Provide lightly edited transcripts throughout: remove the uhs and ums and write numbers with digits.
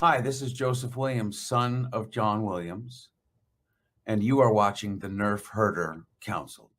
Hi, this is Joseph Williams, son of John Williams, and you are watching the Nerfherder Council.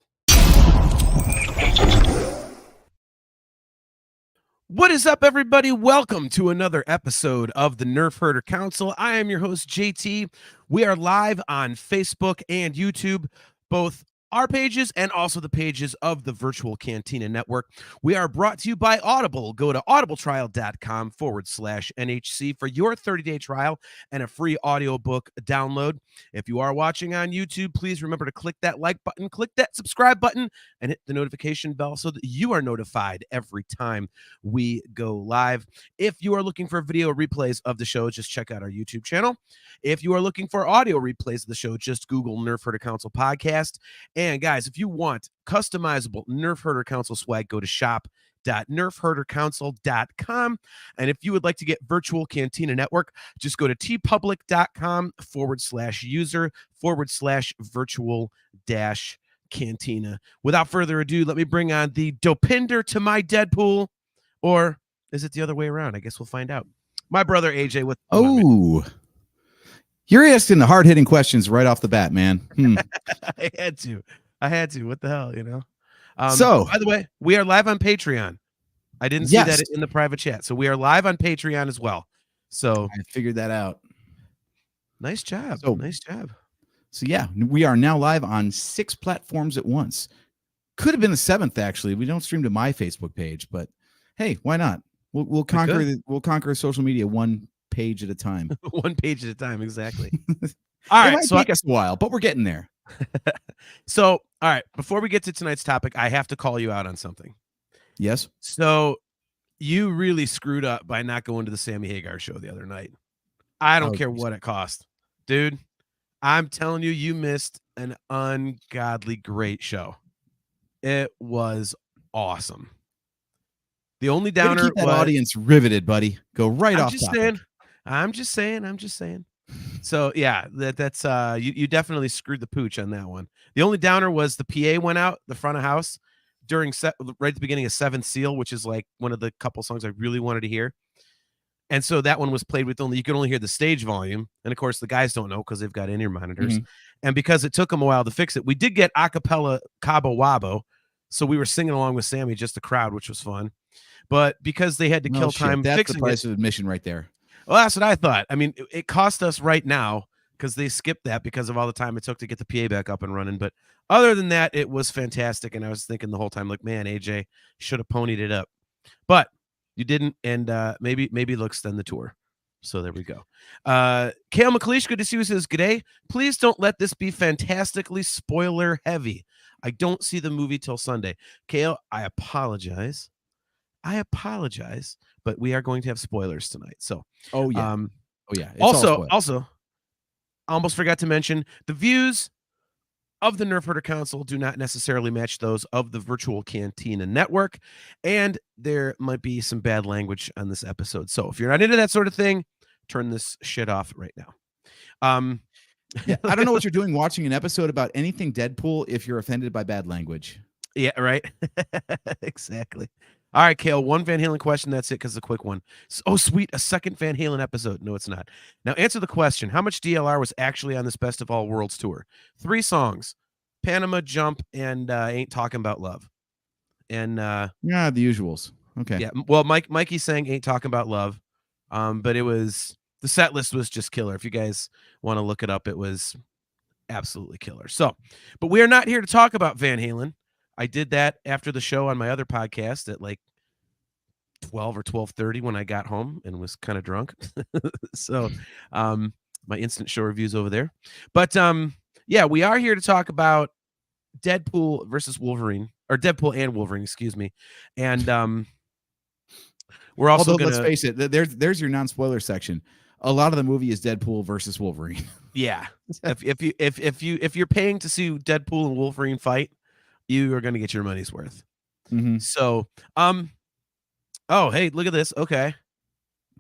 What is up, everybody? Welcome to another episode of the Nerfherder Council. I am your host, JT. We are live on Facebook and YouTube, both our pages and also the pages of the Virtual Cantina Network. We are brought to you by Audible. Go to audibletrial.com/NHC for your 30-day trial and a free audiobook download. If you are watching on YouTube, please remember to click that like button, click that subscribe button, and hit the notification bell so that you are notified every time we go live. If you are looking for video replays of the show, just check out our YouTube channel. If you are looking for audio replays of the show, just Google Nerfherder Council Podcast. And guys, if you want customizable Nerfherder Council swag, go to shop.nerfherdercouncil.com. And if you would like to get Virtual Cantina Network, just go to tpublic.com/user/virtual-cantina. Without further ado, let me bring on the Dopinder to my Deadpool. Or is it the other way around? I guess we'll find out. My brother AJ with You're asking the hard-hitting questions right off the bat, man. I had to. What the hell, you know? So, by the way, we are live on Patreon. I didn't see that in the private chat. So we are live on Patreon as well. So I figured that out. Nice job. Nice job. So yeah, we are now live on 6 platforms at once. Could have been the 7th, actually. We don't stream to my Facebook page, but hey, why not? We'll conquer social media one page at a time. One page at a time, exactly. All right, it might take us a while, but we're getting there. So, all right, before we get to tonight's topic, I have to call you out on something. Yes. So, you really screwed up by not going to the Sammy Hagar show the other night. I don't care what it cost, dude. I'm telling you, you missed an ungodly great show. It was awesome. The only downer keep that audience riveted, buddy. Go right off. I'm just saying. So yeah, that's you definitely screwed the pooch on that one. The only downer was the PA went out the front of house during right at the beginning of Seventh Seal, which is like one of the couple songs I really wanted to hear. And so that one was played with you could only hear the stage volume. And of course the guys don't know because they've got in-ear monitors. Mm-hmm. And because it took them a while to fix it, we did get a cappella Cabo Wabo. So we were singing along with Sammy, just the crowd, which was fun. But because they had to kill time that's fixing the price of admission right there. Well, that's what I thought. I mean, it cost us right now because they skipped that because of all the time it took to get the PA back up and running. But other than that, it was fantastic. And I was thinking the whole time, like, man, AJ should have ponied it up. But you didn't, and maybe they'll extend the tour. So there we go. Kale McLeish, good to see you. Says, "G'day. Please don't let this be fantastically spoiler heavy. I don't see the movie till Sunday." Kale, I apologize, but we are going to have spoilers tonight. So, yeah. Also, I almost forgot to mention the views of the Nerfherder Council do not necessarily match those of the Virtual Cantina Network, and there might be some bad language on this episode. So, if you're not into that sort of thing, turn this shit off right now. Yeah, I don't know what you're doing watching an episode about anything Deadpool if you're offended by bad language. Yeah, right. Exactly. All right, Kale, one Van Halen question. That's it, because it's a quick one. Oh, sweet. A second Van Halen episode. No, it's not. Now, answer the question. How much DLR was actually on this Best of All Worlds tour? 3 songs. Panama, Jump, and Ain't Talking About Love. And the usuals. Okay. Yeah. Well, Mikey sang Ain't Talking About Love. But it was, the set list was just killer. If you guys want to look it up, it was absolutely killer. So, but we are not here to talk about Van Halen. I did that after the show on my other podcast at like 12 or 12:30 when I got home and was kind of drunk. So my instant show reviews over there. But yeah, we are here to talk about Deadpool versus Wolverine, or Deadpool and Wolverine, excuse me. And we're also let's face it, there's your non-spoiler section. A lot of the movie is Deadpool versus Wolverine. Yeah. if you're paying to see Deadpool and Wolverine fight, you are going to get your money's worth. Mm-hmm. So, oh, hey, look at this. Okay.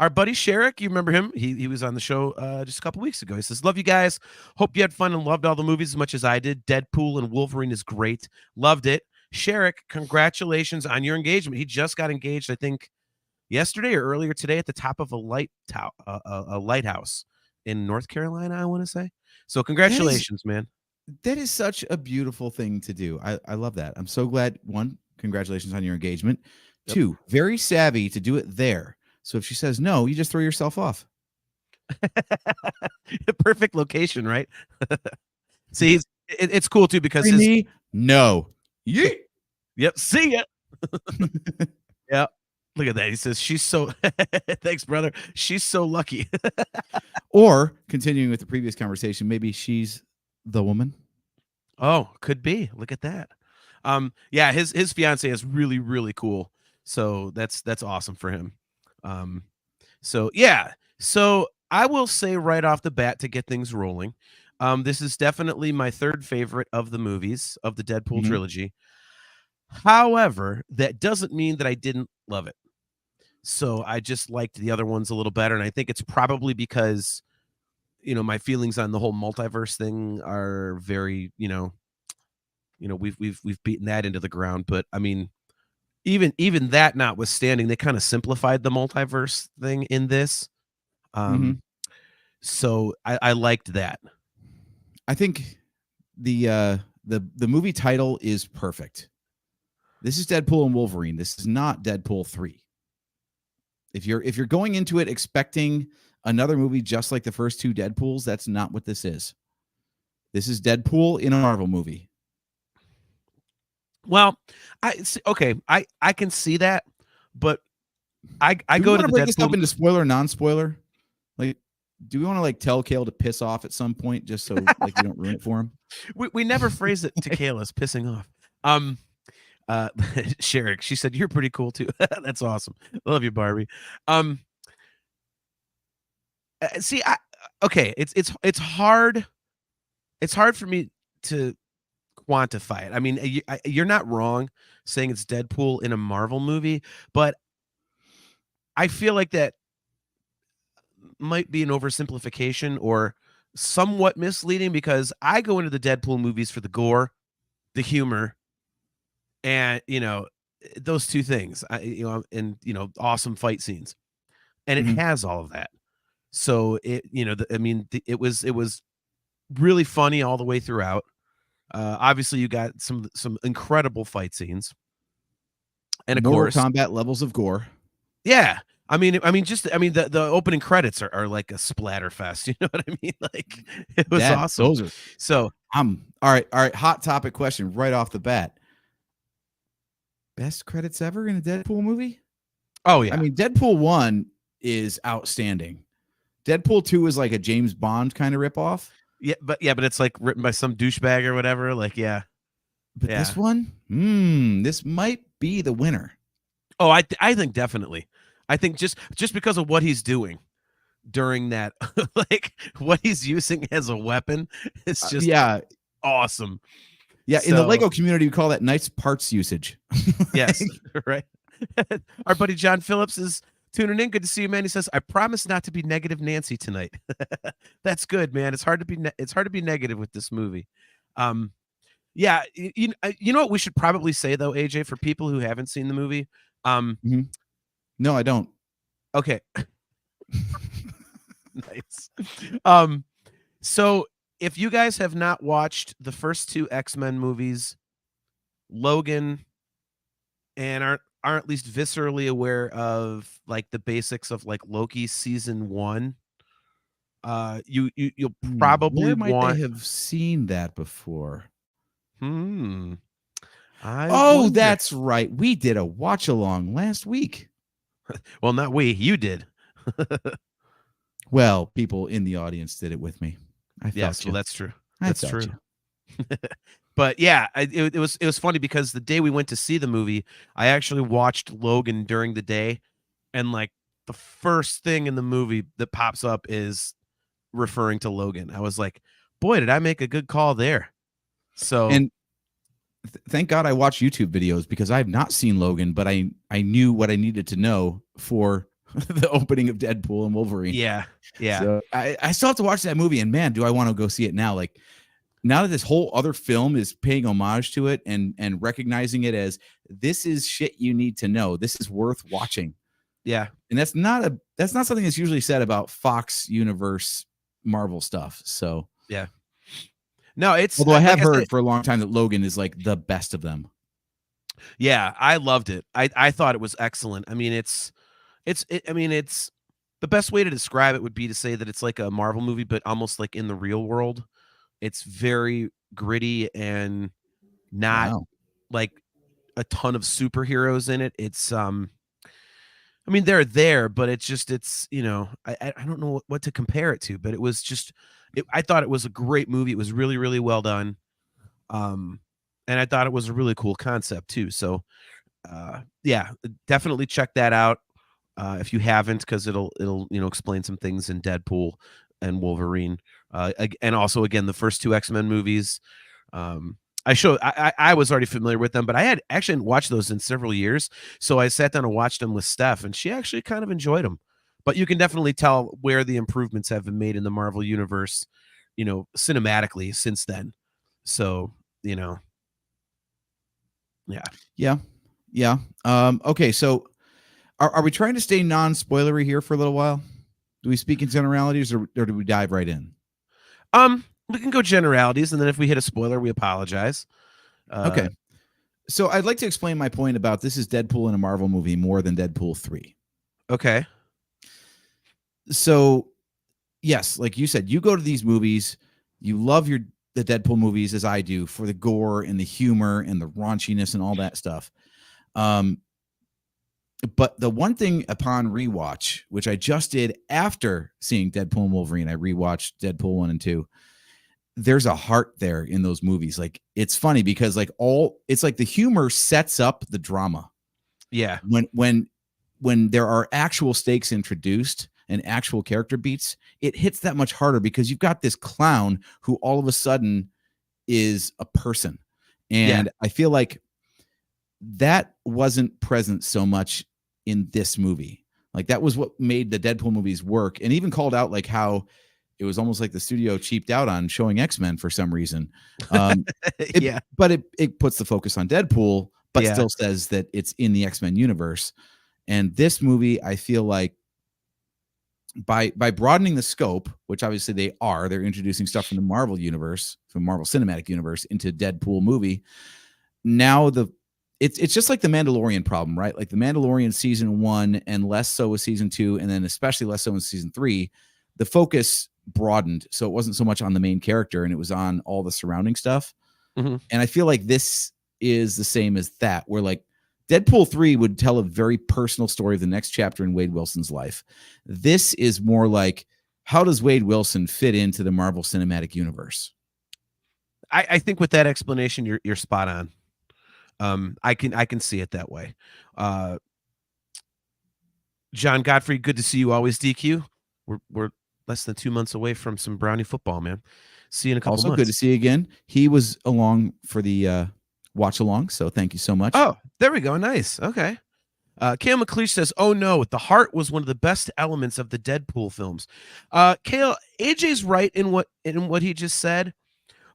Our buddy Sherrick, you remember him? He was on the show just a couple weeks ago. He says, "Love you guys. Hope you had fun and loved all the movies as much as I did. Deadpool and Wolverine is great. Loved it." Sherrick, congratulations on your engagement. He just got engaged, I think, yesterday or earlier today at the top of a lighthouse in North Carolina, I want to say. So congratulations, man. That is such a beautiful thing to do. I love that. I'm so glad. One, congratulations on your engagement. Yep. Two, very savvy to do it there. So if she says no, you just throw yourself off. Perfect location, right? See, it's cool too because me, no. Yeah. Yep. See ya. Yeah. Look at that. He says she's so. Thanks, brother. She's so lucky. Or continuing with the previous conversation, maybe she's the woman. Oh, could be. Look at that. Yeah, his fiance is really, really cool. So that's awesome for him. So yeah. So I will say right off the bat to get things rolling. This is definitely my third favorite of the movies of the Deadpool trilogy. However, that doesn't mean that I didn't love it. So I just liked the other ones a little better. And I think it's probably because, my feelings on the whole multiverse thing are very, we've beaten that into the ground. But I mean, even that notwithstanding, they kind of simplified the multiverse thing in this. So I liked that. I think the movie title is perfect. This is Deadpool and Wolverine. This is not Deadpool 3. If you're going into it expecting another movie just like the first two Deadpools, that's not what this is. This is Deadpool in a Marvel movie. Well, I can see that, but I go to the break Deadpool. This up into spoiler, non-spoiler. Like, do we want to tell Kale to piss off at some point just so we don't ruin it for him? We never phrase it to Kale as pissing off. Sherrick, she said you're pretty cool too. That's awesome. Love you, Barbie. See, it's hard. It's hard for me to quantify it. I mean, you're not wrong saying it's Deadpool in a Marvel movie, but I feel like that might be an oversimplification or somewhat misleading because I go into the Deadpool movies for the gore, the humor, and those two things. Awesome fight scenes, and it has all of that. So it was really funny all the way throughout. Obviously, you got some incredible fight scenes, and of course, combat levels of gore. Yeah, I mean, the opening credits are like a splatter fest. You know what I mean? Like it was awesome. Those are so. All right. Hot topic question right off the bat. Best credits ever in a Deadpool movie? Oh yeah. I mean, Deadpool 1 is outstanding. Deadpool 2 is like a James Bond kind of ripoff. Yeah, but it's like written by some douchebag or whatever. Like, yeah. But this one, this might be the winner. Oh, I think definitely. I think just because of what he's doing during that, like what he's using as a weapon, it's just awesome. Yeah, in the Lego community, we call that nice parts usage. Yes, right. Our buddy John Phillips is tuning in. Good to see you, man. He says, "I promise not to be negative Nancy tonight." That's good, man. It's hard to be negative with this movie. Yeah, you know what we should probably say though, AJ, for people who haven't seen the movie. No, I don't. Okay. Nice. So if you guys have not watched the first two X-Men movies, Logan, and aren't at least viscerally aware of like the basics of like Loki season 1, you'll probably Where might they have seen that before? That's right. We did a watch along last week. Well, not we. You did. Well, people in the audience did it with me. Yes, well, that's true. That's true. But yeah, it was funny because the day we went to see the movie, I actually watched Logan during the day, and like the first thing in the movie that pops up is referring to Logan. I was like, boy, did I make a good call there. So and thank God I watch YouTube videos because I have not seen Logan, but I knew what I needed to know for the opening of Deadpool and Wolverine. Yeah. So I still have to watch that movie, and man, do I want to go see it now. Like now that this whole other film is paying homage to it and recognizing it as this is shit you need to know. This is worth watching. Yeah. And that's not something that's usually said about Fox universe Marvel stuff. So Yeah. No, it's although I have like I said, heard for a long time that Logan is like the best of them. yeah, I loved it. I thought it was excellent. I mean, it's the best way to describe it would be to say that it's like a Marvel movie, but almost like in the real world. It's very gritty and not Wow. like a ton of superheroes in it. It's I mean, they're there, but it's I don't know what to compare it to, but it was just I thought it was a great movie. It was really, really well done. Um, and I thought it was a really cool concept too. So yeah, definitely check that out if you haven't, because it'll explain some things in Deadpool and Wolverine, and also again the first two X-Men movies. I was already familiar with them, but I had actually hadn't watched those in several years, so I sat down and watched them with Steph, and she actually kind of enjoyed them. But you can definitely tell where the improvements have been made in the Marvel universe, cinematically since then. So, yeah. Yeah. Yeah. Okay. So are we trying to stay non-spoilery here for a little while? Do we speak in generalities or do we dive right in? We can go generalities, and then if we hit a spoiler, we apologize. Okay. So I'd like to explain my point about this is Deadpool in a Marvel movie more than Deadpool 3. Okay. So yes, like you said, you go to these movies, you love the Deadpool movies as I do for the gore and the humor and the raunchiness and all that stuff. But the one thing upon rewatch, which I just did after seeing Deadpool and Wolverine, I rewatched Deadpool 1 and 2. There's a heart there in those movies. Like it's funny because it's like the humor sets up the drama. Yeah. When there are actual stakes introduced and actual character beats, it hits that much harder because you've got this clown who all of a sudden is a person. And Yeah. I feel like that wasn't present so much in this movie. Like that was what made the Deadpool movies work, and even called out like how it was almost like the studio cheaped out on showing X-Men for some reason. Yeah. But it puts the focus on Deadpool, but Yeah. still says that it's in the X-Men universe. And this movie, I feel like by broadening the scope, which obviously they're introducing stuff from the Marvel universe, from Marvel Cinematic Universe into Deadpool movie. Now it's just like the Mandalorian problem, right? Like the Mandalorian season 1 and less so with season 2, and then especially less so in season 3, the focus broadened. So it wasn't so much on the main character and it was on all the surrounding stuff. Mm-hmm. And I feel like this is the same as that, where like Deadpool 3 would tell a very personal story of the next chapter in Wade Wilson's life. This is more like, how does Wade Wilson fit into the Marvel Cinematic Universe? I think with that explanation, you're spot on. I can see it that way. John Godfrey, good to see you always, DQ. We're less than 2 months away from some Brownie football, man. See you in a couple Also, months. good to see you again. He was along for the watch along, so thank you so much. Oh, there we go. Nice. Okay. Kale McLeish says, "Oh no, the heart was one of the best elements of the Deadpool films." Kale, AJ's right in what he just said,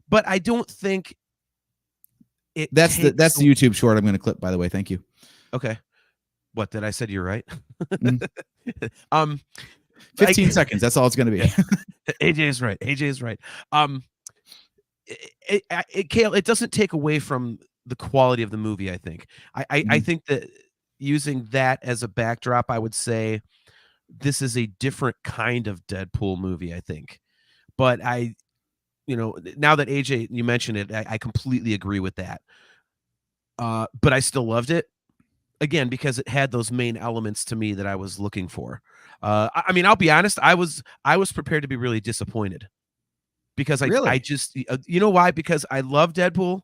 but I don't think that's the YouTube short I'm going to clip, by the way. Thank you. Okay. What did I said? You're right. 15 seconds. That's all it's going to be. AJ is right. AJ is right. Kale, it doesn't take away from the quality of the movie. I think. I think that using that as a backdrop, I would say this is a different kind of Deadpool movie. I think, but now that AJ, you mentioned it, I completely agree with that. But I still loved it. Again, because it had those main elements to me that I was looking for. I mean, I'll be honest. I was prepared to be really disappointed because I just, you know why? Because I love Deadpool,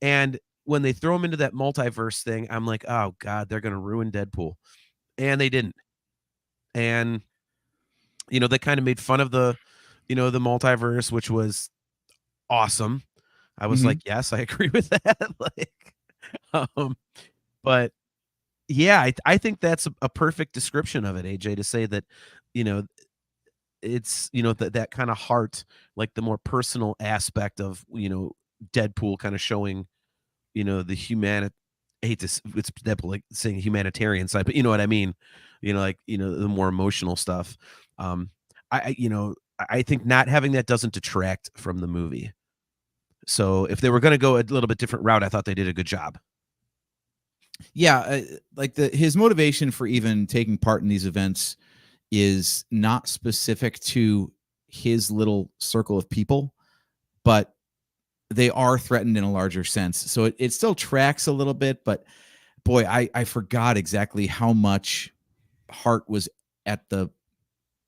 and when they throw him into that multiverse thing, I'm like, oh God, they're going to ruin Deadpool, and they didn't. And they kind of made fun of the multiverse, which was awesome. I was like, yes, I agree with that. But yeah, I think that's a perfect description of it, AJ, to say that, it's, that kind of heart, like the more personal aspect of, Deadpool kind of showing, the hate to it's Deadpool like saying humanitarian side, but you know what I mean. Like the more emotional stuff. I think not having that doesn't detract from the movie. So if they were going to go a little bit different route, I thought they did a good job. Yeah, like his motivation for even taking part in these events is not specific to his little circle of people, but they are threatened in a larger sense. So it still tracks a little bit, but boy, I forgot exactly how much heart was at the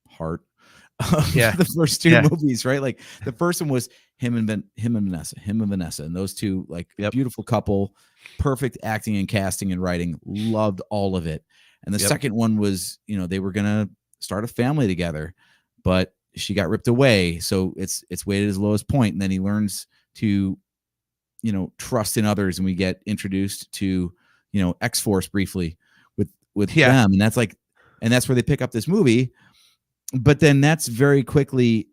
heart of the first two movies, right? Like the first one was him and Vanessa, and those two, like, beautiful couple, perfect acting and casting and writing, loved all of it. And the second one was, they were gonna start a family together, but she got ripped away, so it's weighted at his lowest point, and then he learns to trust in others, and we get introduced to X-Force briefly with them, and that's where they pick up this movie. But then that's very quickly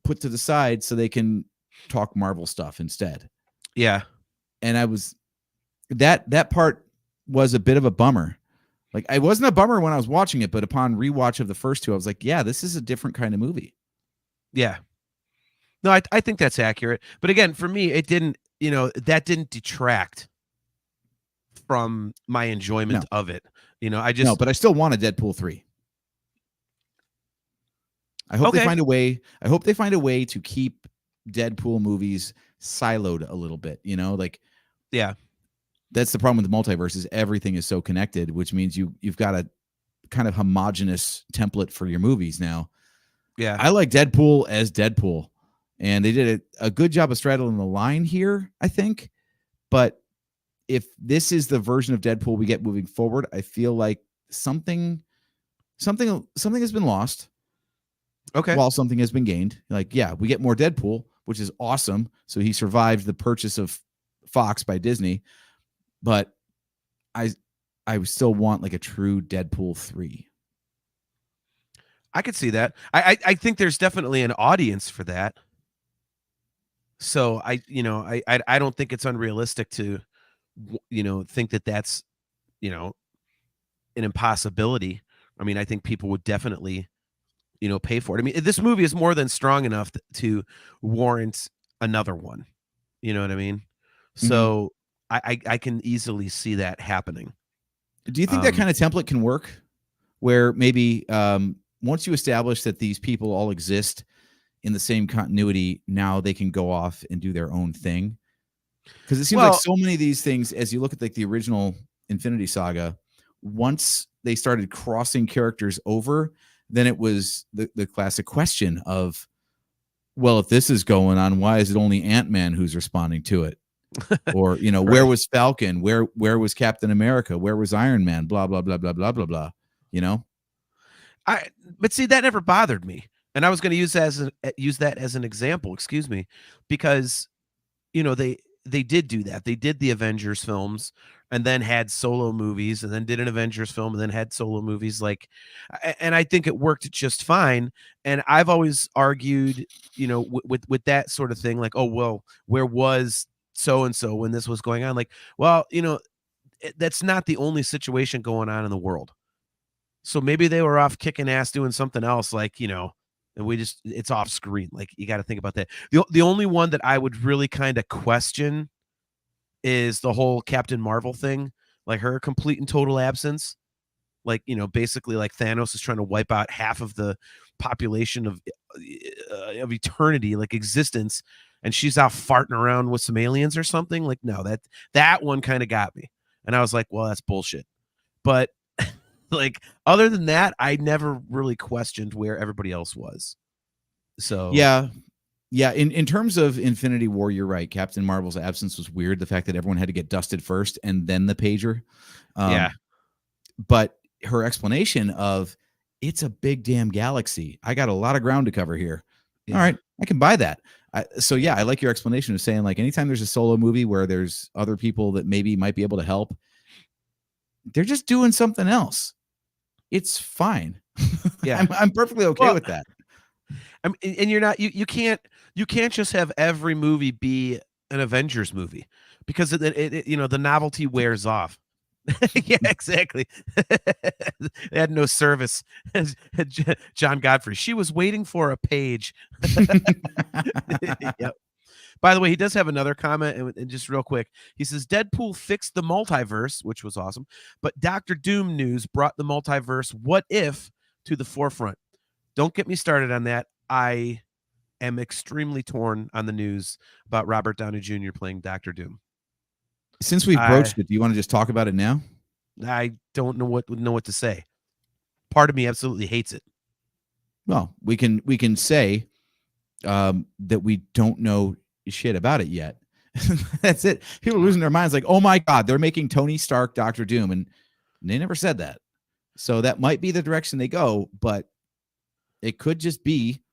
put to the side so they can talk Marvel stuff instead. Yeah. And that part was a bit of a bummer. Like, I wasn't a bummer when I was watching it, but upon rewatch of the first two, I was like, yeah, this is a different kind of movie. Yeah. No, I think that's accurate. But again, for me, it didn't, that didn't detract from my enjoyment of it. But I still want a Deadpool 3. I hope they find a way. I hope they find a way to keep Deadpool movies siloed a little bit. That's the problem with the multiverse, is everything is so connected, which means you've got a kind of homogenous template for your movies now. Yeah, I like Deadpool as Deadpool, and they did a good job of straddling the line here, I think. But if this is the version of Deadpool we get moving forward, I feel like something has been lost. Okay. While something has been gained. Like, yeah, we get more Deadpool, which is awesome. So he survived the purchase of Fox by Disney. But I still want like a true Deadpool 3. I could see that. I think there's definitely an audience for that. So I don't think it's unrealistic to think that that's an impossibility. I mean, I think people would definitely pay for it. I mean, this movie is more than strong enough to warrant another one. You know what I mean? So I can easily see that happening. Do you think that kind of template can work, where maybe once you establish that these people all exist in the same continuity, now they can go off and do their own thing? Because it seems like so many of these things, as you look at like the original Infinity Saga, once they started crossing characters over, then it was the classic question of, well, if this is going on, why is it only Ant-Man who's responding to it? Or, right. Where was Falcon? Where was Captain America? Where was Iron Man? Blah, blah, blah, blah, blah, blah, blah. But see, that never bothered me. And I was going to use that as an example, excuse me, because, they did do that. They did the Avengers films and then had solo movies, and then did an Avengers film and then had solo movies. And I think it worked just fine. And I've always argued, with that sort of thing, like, oh, well, where was so-and-so when this was going on? Like, well, that's not the only situation going on in the world. So maybe they were off kicking ass doing something else, like, and it's off screen. Like, you got to think about that. The only one that I would really kind of question is the whole Captain Marvel thing, like her complete and total absence. Like, basically like Thanos is trying to wipe out half of the population of eternity, like existence, and she's out farting around with some aliens or something. Like, no, that one kind of got me. And I was like, well, that's bullshit. But like, other than that, I never really questioned where everybody else was. So yeah. In terms of Infinity War, you're right. Captain Marvel's absence was weird. The fact that everyone had to get dusted first and then the pager. But her explanation of, it's a big damn galaxy, I got a lot of ground to cover here. Yeah. All right, I can buy that. So yeah, I like your explanation of saying, like, anytime there's a solo movie where there's other people that maybe might be able to help, they're just doing something else. It's fine. Yeah, I'm perfectly okay with that. And you're not, you can't just have every movie be an Avengers movie, because the novelty wears off. Yeah, exactly. They had no service. John Godfrey. She was waiting for a page. Yep. By the way, he does have another comment, and just real quick, he says Deadpool fixed the multiverse, which was awesome, but Doctor Doom news brought the multiverse what if to the forefront. Don't get me started on that. I am extremely torn on the news about Robert Downey Jr. playing Doctor Doom. Since we've broached it, do you want to just talk about it now? I don't know what to say. Part of me absolutely hates it. Well, we can say that we don't know shit about it yet. That's it. People are losing their minds like, oh my God, they're making Tony Stark Doctor Doom. And they never said that. So that might be the direction they go, but it could just be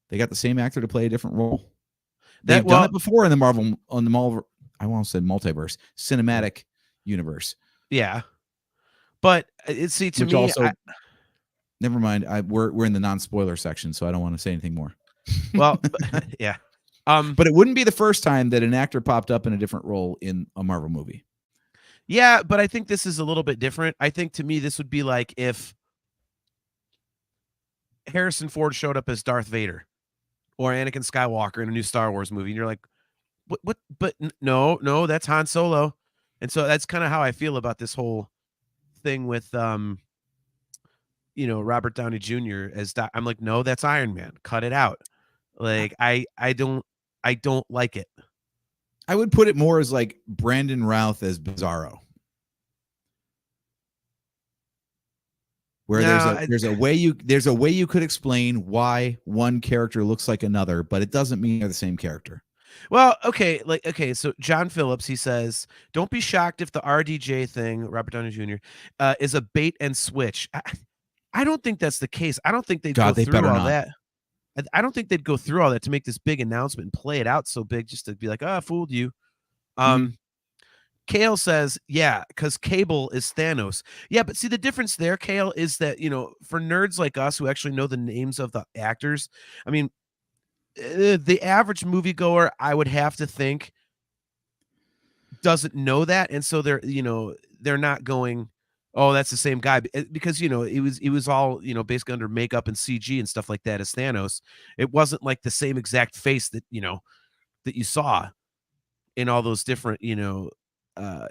they got the same actor to play a different role. They've done it before in the Marvel I won't say multiverse, cinematic universe. Yeah. But see, to me, never mind. We're in the non-spoiler section, so I don't want to say anything more. Well, yeah. But it wouldn't be the first time that an actor popped up in a different role in a Marvel movie. Yeah, but I think this is a little bit different. I think to me, this would be like if Harrison Ford showed up as Darth Vader or Anakin Skywalker in a new Star Wars movie, and you're like, what? But no, that's Han Solo. And so that's kind of how I feel about this whole thing with Robert Downey Jr. as I'm like, no, that's Iron Man. Cut it out. Like I don't like it. I would put it more as like Brandon Routh as Bizarro. Where there's a way you could explain why one character looks like another, but it doesn't mean they're the same character. Well, okay, so John Phillips, he says, don't be shocked if the RDJ thing, Robert Downey Jr., is a bait and switch. I don't think that's the case. I don't think they'd go through all that. I don't think they'd go through all that to make this big announcement and play it out so big just to be like, I fooled you. Kale says, yeah, because Cable is Thanos. Yeah, but see, the difference there, Kale, is that, for nerds like us who actually know the names of the actors, I mean, the average moviegoer, I would have to think, doesn't know that. And so they're not going, oh, that's the same guy, because it was all basically under makeup and CG and stuff like that as Thanos. It wasn't like the same exact face that that you saw in all those different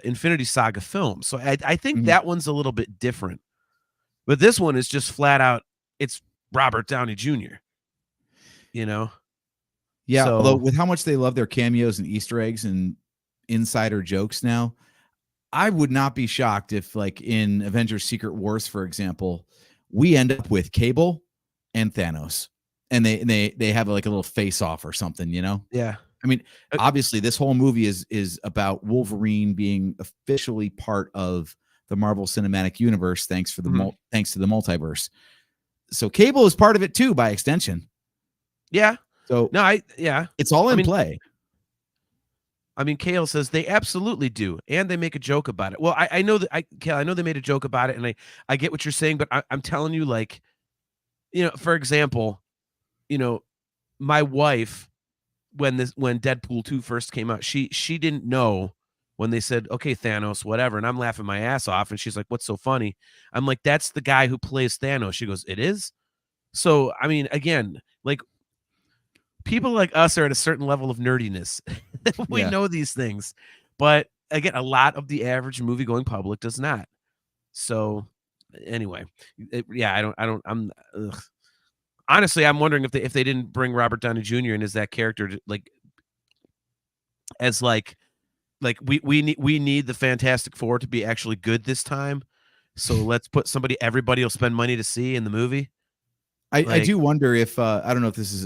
Infinity Saga films. So I think that one's a little bit different, but this one is just flat out, it's Robert Downey Jr. Yeah, so, although with how much they love their cameos and Easter eggs and insider jokes now, I would not be shocked if, like in Avengers Secret Wars, for example, we end up with Cable and Thanos, and they have like a little face-off or something, Yeah. I mean, obviously, this whole movie is about Wolverine being officially part of the Marvel Cinematic Universe, thanks to the multiverse. So Cable is part of it too, by extension. Yeah. So it's all in play. I mean, Kale says they absolutely do, and they make a joke about it. Well, I know that I know they made a joke about it, and I get what you're saying, but I'm telling you, like, for example, my wife, when Deadpool 2 first came out, she didn't know when they said, okay, Thanos, whatever, and I'm laughing my ass off, and she's like, what's so funny? I'm like, that's the guy who plays Thanos. She goes, it is? So, I mean, again, like, people like us are at a certain level of nerdiness. We know these things, but again, a lot of the average movie-going public does not. So anyway, honestly, I'm wondering if they didn't bring Robert Downey Jr. in as that character, we need the Fantastic Four to be actually good this time. So let's put everybody will spend money to see in the movie. I do wonder if I don't know if this is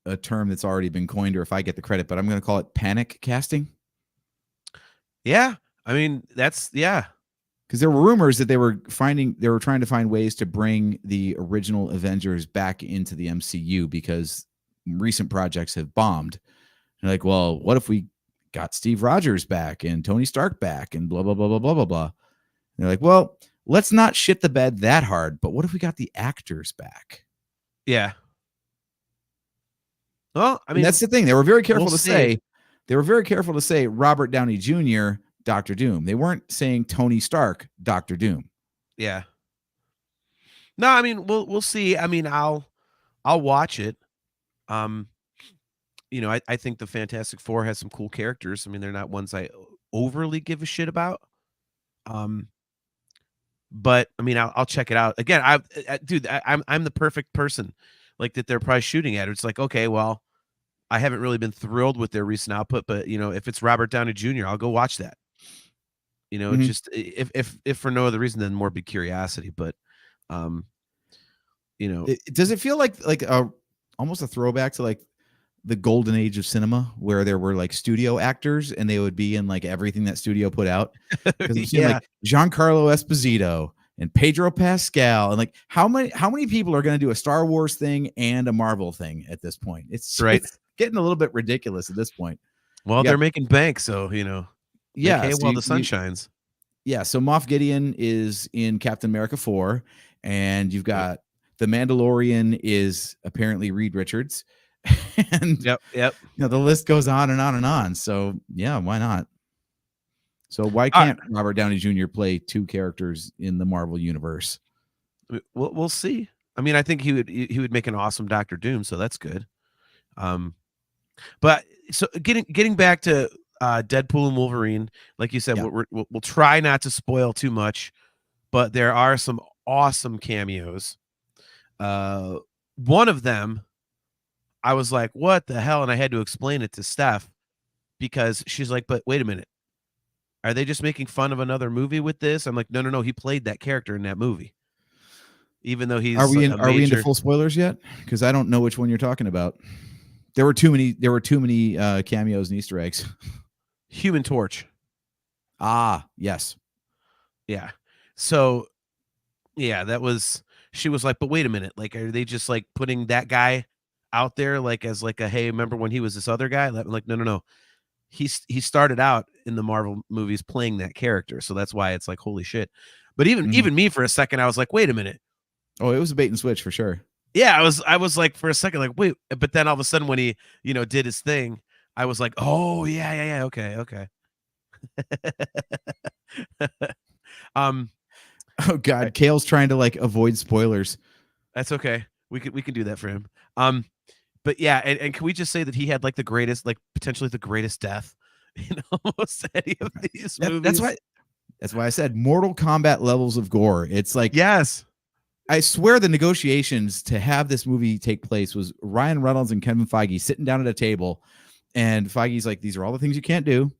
a term that's already been coined or if I get the credit, but I'm going to call it panic casting. Yeah. I mean, because there were rumors that they were trying to find ways to bring the original Avengers back into the MCU because recent projects have bombed. They're like, well, what if we got Steve Rogers back and Tony Stark back and blah, blah, blah, blah, blah, blah, blah. And they're like, well, let's not shit the bed that hard, but what if we got the actors back? Yeah. Well, I mean, and that's the thing. They were very careful to say they were very careful to say Robert Downey Jr., Dr. Doom. They weren't saying Tony Stark, Dr. Doom. Yeah. No, I mean, we'll see. I mean, I'll watch it. You know, I think the Fantastic Four has some cool characters. I mean, they're not ones I overly give a shit about. But I mean, I'll check it out. Again, I'm the perfect person like that they're probably shooting at. It's like, okay, well, I haven't really been thrilled with their recent output, but you know, if it's Robert Downey Jr., I'll go watch that. You know, just if for no other reason than morbid curiosity. But you know, does it feel like a almost a throwback to like the golden age of cinema where there were like studio actors and they would be in like everything that studio put out? Because like Giancarlo Esposito and Pedro Pascal and like how many people are going to do a Star Wars thing and a Marvel thing at this point? It's right. It's getting a little bit ridiculous at this point. Well, they're making bank, so you know. Yeah, okay, well, the sun shines. Yeah, so Moff Gideon is in Captain America 4, and you've got the Mandalorian is apparently Reed Richards. And yep. You know, the list goes on and on and on. So yeah, why not? So why can't Robert Downey Jr. play two characters in the Marvel universe? We'll see. I mean, I think he would make an awesome Doctor Doom, so that's good. But so getting back to Deadpool and Wolverine, like you said, we'll try not to spoil too much, but there are some awesome cameos. One of them, I was like, what the hell? And I had to explain it to Steph because she's like, but wait a minute. Are they just making fun of another movie with this? I'm like, no. He played that character in that movie. Even though he's are we into full spoilers yet? Because I don't know which one you're talking about. There were too many cameos and Easter eggs. Human Torch. Ah, yes. Yeah. So yeah, she was like, but wait a minute. Like, are they just like putting that guy out there like as like a, hey, remember when he was this other guy? Like, no. He started out in the Marvel movies playing that character. So that's why it's like, holy shit. But even me for a second, I was like, wait a minute. Oh, it was a bait and switch for sure. Yeah, I was like for a second, like, wait, but then all of a sudden when he, you know, did his thing, I was like, oh yeah, okay. Oh God, Kale's trying to like avoid spoilers. That's okay. We can do that for him. But yeah, and can we just say that he had like the greatest, like potentially the greatest death in almost any of these movies? That's why I said Mortal Kombat levels of gore. It's like, yes. I swear the negotiations to have this movie take place was Ryan Reynolds and Kevin Feige sitting down at a table, and Feige's like, these are all the things you can't do.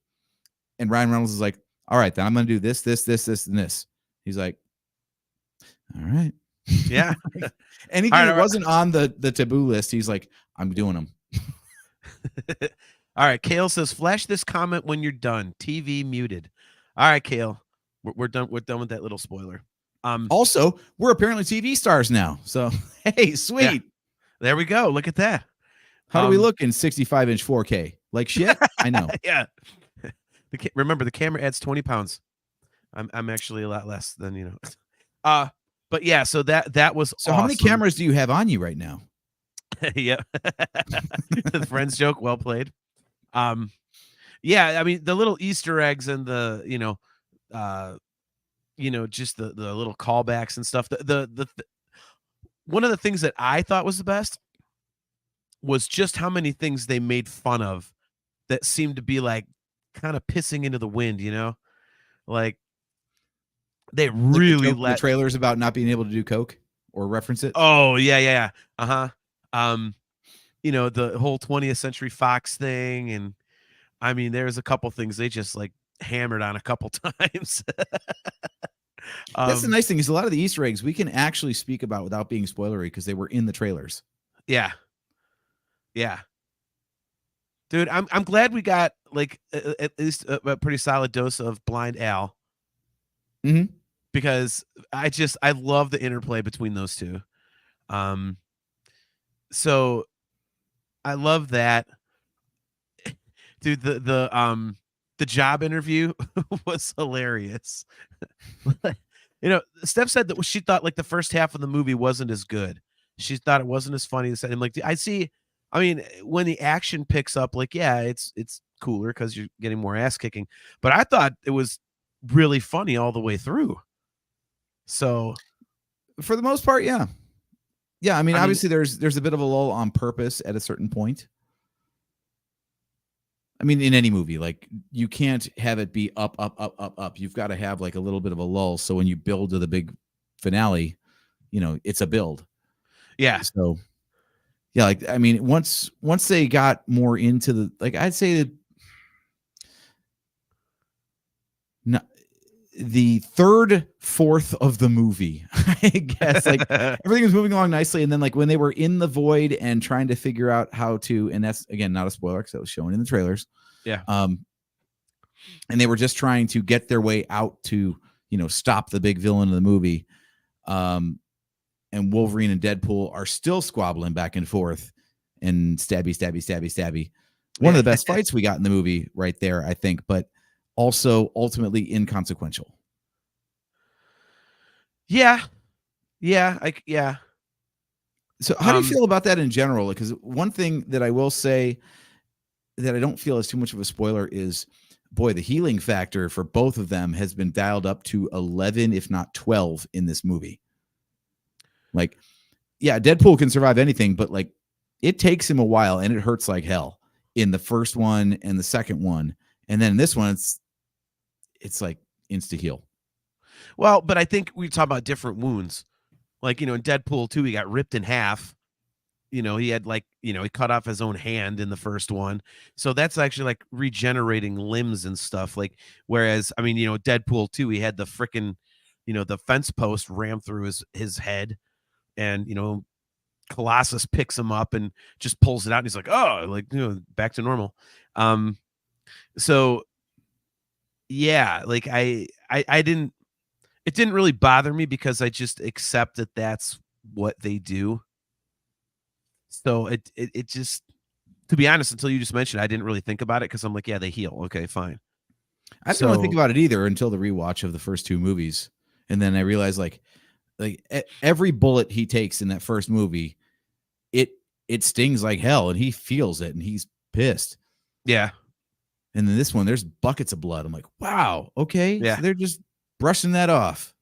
And Ryan Reynolds is like, all right, then I'm going to do this, and this. He's like, all right. Yeah. Anything that wasn't on the taboo list, he's like, I'm doing them. All right. Kale says, flash this comment when you're done. TV muted. All right, Kale. We're done. We're done with that little spoiler. Also, we're apparently TV stars now. So, hey, sweet. Yeah. There we go. Look at that. How do we look in 65-inch 4K? Like shit? I know. Yeah. Remember, the camera adds 20 pounds. I'm actually a lot less than, you know. But yeah, so that was so awesome. How many cameras do you have on you right now? Yeah. The Friends joke, well played. Yeah, I mean, the little Easter eggs and the, just the little callbacks and stuff. One of the things that I thought was the best was just how many things they made fun of that seemed to be like kind of pissing into the wind, you know? Like they really let the trailers about not being able to do coke or reference it. Oh, yeah. Uh-huh. The whole 20th Century Fox thing, and I mean, there's a couple things they just like hammered on a couple times. That's the nice thing is a lot of the Easter eggs we can actually speak about without being spoilery because they were in the trailers. Yeah. Dude, I'm glad we got like at least a pretty solid dose of Blind Al. Mm-hmm. Because I love the interplay between those two. So I love that. Dude, the job interview was hilarious. Steph said that she thought like the first half of the movie wasn't as good. She thought it wasn't as funny as I'm like, I see. I mean, when the action picks up, like, yeah, it's cooler because you're getting more ass kicking. But I thought it was really funny all the way through. So For the most part, yeah. Yeah, I mean, I mean- obviously there's a bit of a lull on purpose at a certain point. I mean, in any movie, like you can't have it be up, up, up, up, up. You've got to have like a little bit of a lull. So when you build to the big finale, you know, it's a build. yeah, So yeah, like I mean, once they got more into the, like I'd say that the third fourth of the movie, I guess, like everything was moving along nicely, and then like when they were in the void and trying to figure out how to, and that's again not a spoiler because that was shown in the trailers, yeah, and they were just trying to get their way out to, you know, stop the big villain of the movie, and Wolverine and Deadpool are still squabbling back and forth and stabby. One of the best fights we got in the movie right there, I think, but also ultimately inconsequential. yeah. So how do you feel about that in general? Because one thing that I will say that I don't feel is too much of a spoiler is, boy, the healing factor for both of them has been dialed up to 11, if not 12 in this movie. Like, yeah, Deadpool can survive anything, but like it takes him a while and it hurts like hell in the first one and the second one. And then in this one, it's like insta heal. Well, but I think we talk about different wounds. Like, you know, in Deadpool 2, he got ripped in half. You know, he had like, you know, he cut off his own hand in the first one. So that's actually like regenerating limbs and stuff. Like, whereas, I mean, you know, Deadpool 2, he had the freaking, you know, the fence post rammed through his head, and, you know, Colossus picks him up and just pulls it out. And he's like, oh, like, you know, back to normal. So yeah, like I didn't, it didn't really bother me because I just accept that that's what they do. So it just, to be honest, until you just mentioned, I didn't really think about it because I'm like, yeah, they heal. Okay, fine. I didn't really think about it either until the rewatch of the first two movies. And then I realized like every bullet he takes in that first movie, it stings like hell and he feels it and he's pissed. Yeah. And then this one, there's buckets of blood. I'm like, wow, okay. Yeah. So they're just brushing that off.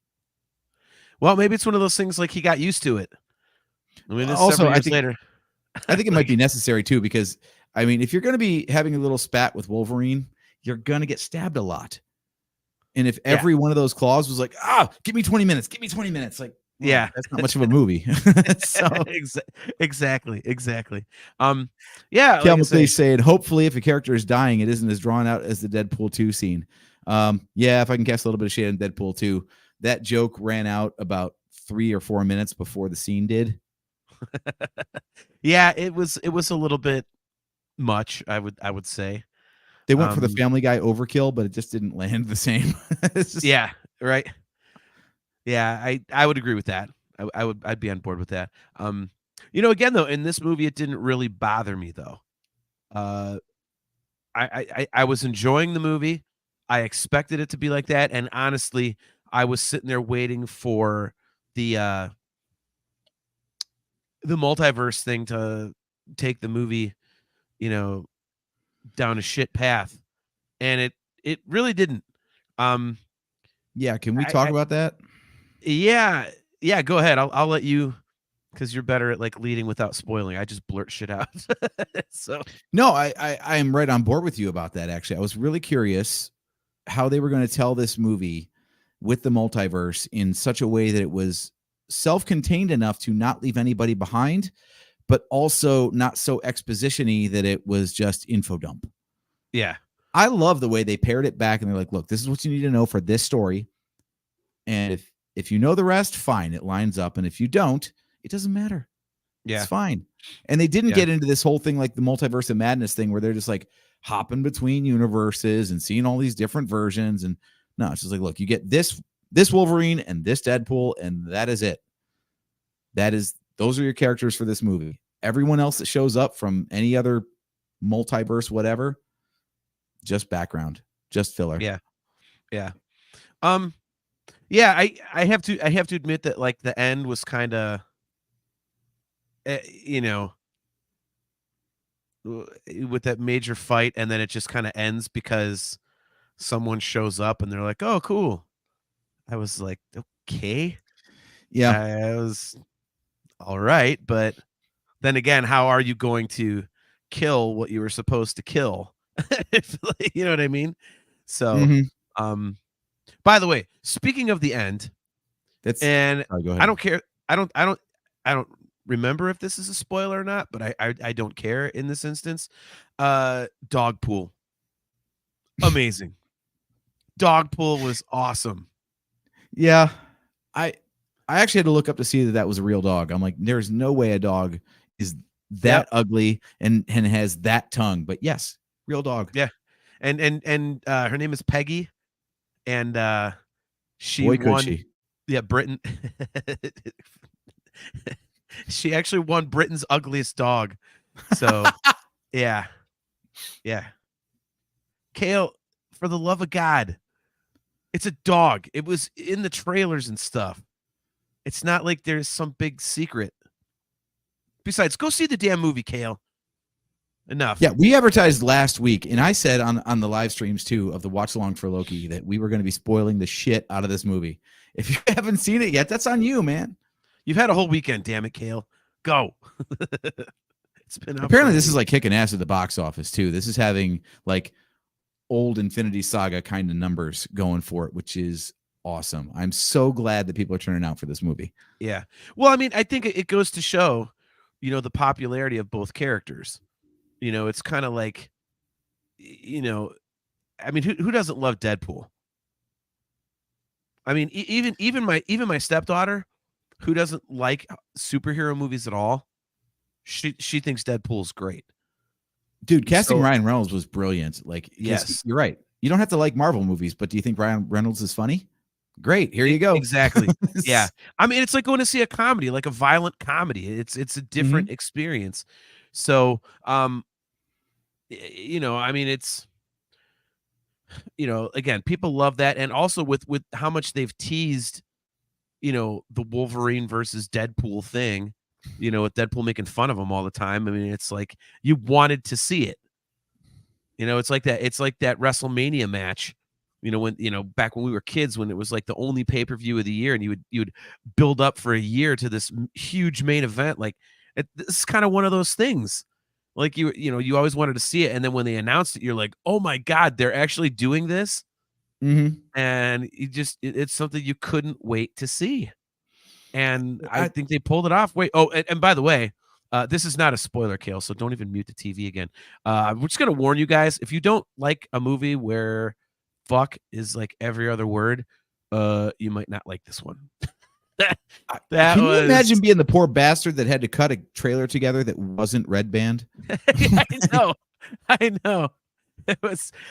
Well, maybe it's one of those things like he got used to it. I mean, Also, I think later. I think it might be necessary too, because I mean, if you're going to be having a little spat with Wolverine, you're going to get stabbed a lot. And if every one of those claws was like, give me 20 minutes, like, well, yeah, that's not much of a movie. So exactly. Kel McLeese saying, hopefully if a character is dying, it isn't as drawn out as the Deadpool 2 scene. Yeah, if I can cast a little bit of shade on Deadpool 2, that joke ran out about 3 or 4 minutes before the scene did. Yeah, it was a little bit much, I would say. They went for the Family Guy overkill, but it just didn't land the same. Yeah, right. Yeah, I would agree with that. I'd be on board with that. You know, again though, in this movie, it didn't really bother me though. I was enjoying the movie. I expected it to be like that, and honestly, I was sitting there waiting for the multiverse thing to take the movie, you know, down a shit path, and it really didn't. Yeah, can we talk about that? Yeah, go ahead. I'll let you, because you're better at like leading without spoiling. I just blurt shit out. So no, I am right on board with you about that. Actually, I was really curious how they were going to tell this movie with the multiverse in such a way that it was self-contained enough to not leave anybody behind, but also not so exposition-y that it was just info dump. Yeah. I love the way they pared it back and they're like, look, this is what you need to know for this story. And if you know the rest, fine, it lines up. And if you don't, it doesn't matter. Yeah. It's fine. And they didn't get into this whole thing like the multiverse of madness thing where they're just like hopping between universes and seeing all these different versions. And no, it's just like, look, you get this Wolverine and this Deadpool, and that is it. Those are your characters for this movie. Everyone else that shows up from any other multiverse, whatever, just background, just filler. Yeah. Yeah, I have to admit that like the end was kind of, you know, with that major fight, and then it just kind of ends because someone shows up and they're like, "Oh, cool." I was like, "Okay." Yeah. I was all right, but then again, how are you going to kill what you were supposed to kill? You know what I mean? So, Mhm. um, by the way, speaking of the end, That's and sorry, go I ahead. don't care. I don't remember if this is a spoiler or not, but I don't care in this instance. Dog pool, amazing. Dog pool was awesome. Yeah. I I actually had to look up to see that that was a real dog. I'm like, there's no way a dog is that Yep. ugly and has that tongue. But yes, real dog. Yeah, and her name is Peggy, and she Boy, could won. she. Yeah, Britain. She actually won Britain's ugliest dog. So yeah, yeah. Kale, for the love of God, it's a dog. It was in the trailers and stuff. It's not like there's some big secret. Besides, go see the damn movie, Kale. Enough. Yeah, we advertised last week, and I said on the live streams too of the watch along for Loki that we were going to be spoiling the shit out of this movie. If you haven't seen it yet, that's on you, man. You've had a whole weekend, damn it, Kale. Go. It's been out Apparently, for a this is week. like kicking ass at the box office too. This is having like old Infinity Saga kind of numbers going for it, which is awesome. I'm so glad that people are turning out for this movie. Yeah. Well, I mean, I think it goes to show, the popularity of both characters. It's kind of like, I mean, who doesn't love Deadpool? I mean, even my stepdaughter, who doesn't like superhero movies at all, she thinks Deadpool's great. Dude, casting So Ryan Reynolds was brilliant. Like, 'cause yes, you're right. You don't have to like Marvel movies, but do you think Ryan Reynolds is funny? Great. Here you go. exactly. Yeah. I mean, it's like going to see a comedy, like a violent comedy. It's a different experience. So, I mean, it's again, people love that, and also with how much they've teased, the Wolverine versus Deadpool thing, with Deadpool making fun of him all the time. I mean, it's like you wanted to see it. It's like that. It's like that WrestleMania match. When back when we were kids, when it was like the only pay-per-view of the year, and you would build up for a year to this huge main event. Like this is kind of one of those things. Like you always wanted to see it, and then when they announced it, you're like, oh my God, they're actually doing this. And it's something you couldn't wait to see. And I think they pulled it off. Wait, oh, and by the way, this is not a spoiler, Kale, so don't even mute the TV again. We're just gonna warn you guys, if you don't like a movie where fuck is like every other word, you might not like this one. Can you imagine being the poor bastard that had to cut a trailer together that wasn't Red Band? I know.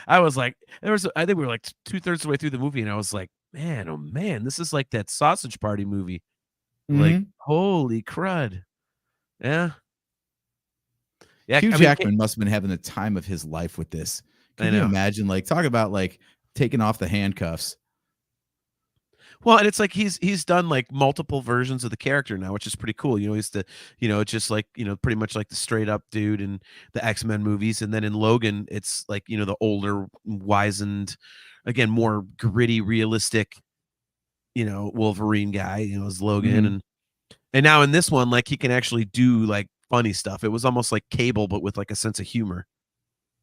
I was like, I think we were like 2/3 of the way through the movie, and I was like, man, oh man, this is like that Sausage Party movie. Like, holy crud. Yeah. Yeah. Hugh Jackman must have been having the time of his life with this. Can you imagine? Like, talk about like taking off the handcuffs. Well, and it's like he's done like multiple versions of the character now, which is pretty cool. He's the, just like, pretty much like the straight up dude in the X-Men movies. And then in Logan, it's like, the older, wizened, again, more gritty, realistic, Wolverine guy, as Logan. And now in this one, like he can actually do like funny stuff. It was almost like Cable, but with like a sense of humor,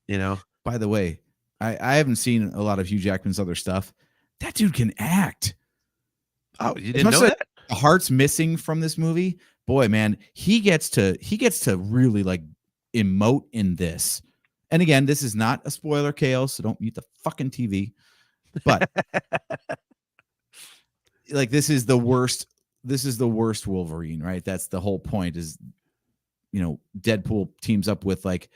By the way, I haven't seen a lot of Hugh Jackman's other stuff. That dude can act. Oh, you didn't know that? The heart's missing from this movie. Boy, man, he gets to really like emote in this. And again, this is not a spoiler, Kale, so don't mute the fucking TV. But like this is the worst Wolverine, right? That's the whole point is Deadpool teams up with like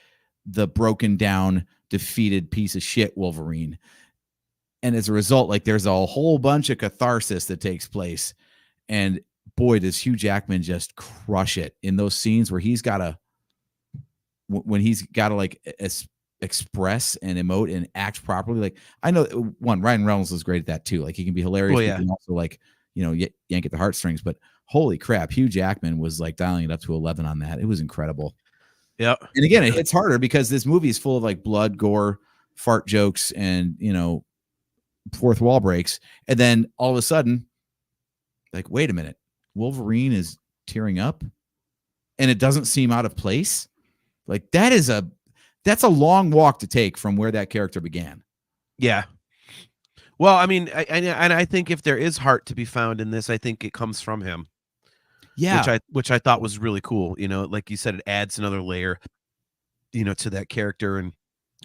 the broken down, defeated piece of shit Wolverine. And as a result, like there's a whole bunch of catharsis that takes place. And boy, does Hugh Jackman just crush it in those scenes where he's got to like express and emote and act properly. Like I know Ryan Reynolds is great at that too. Like he can be hilarious. But he can also like, yank at the heartstrings, but holy crap, Hugh Jackman was like dialing it up to 11 on that. It was incredible. Yep. And again, it hits harder because this movie is full of like blood, gore, fart jokes, and fourth wall breaks. And then all of a sudden, like, wait a minute, Wolverine is tearing up, and it doesn't seem out of place. Like that's a long walk to take from where that character began. Yeah. Well, I mean, I think if there is heart to be found in this, I think it comes from him. Yeah. Which I thought was really cool. Like you said, it adds another layer, to that character. And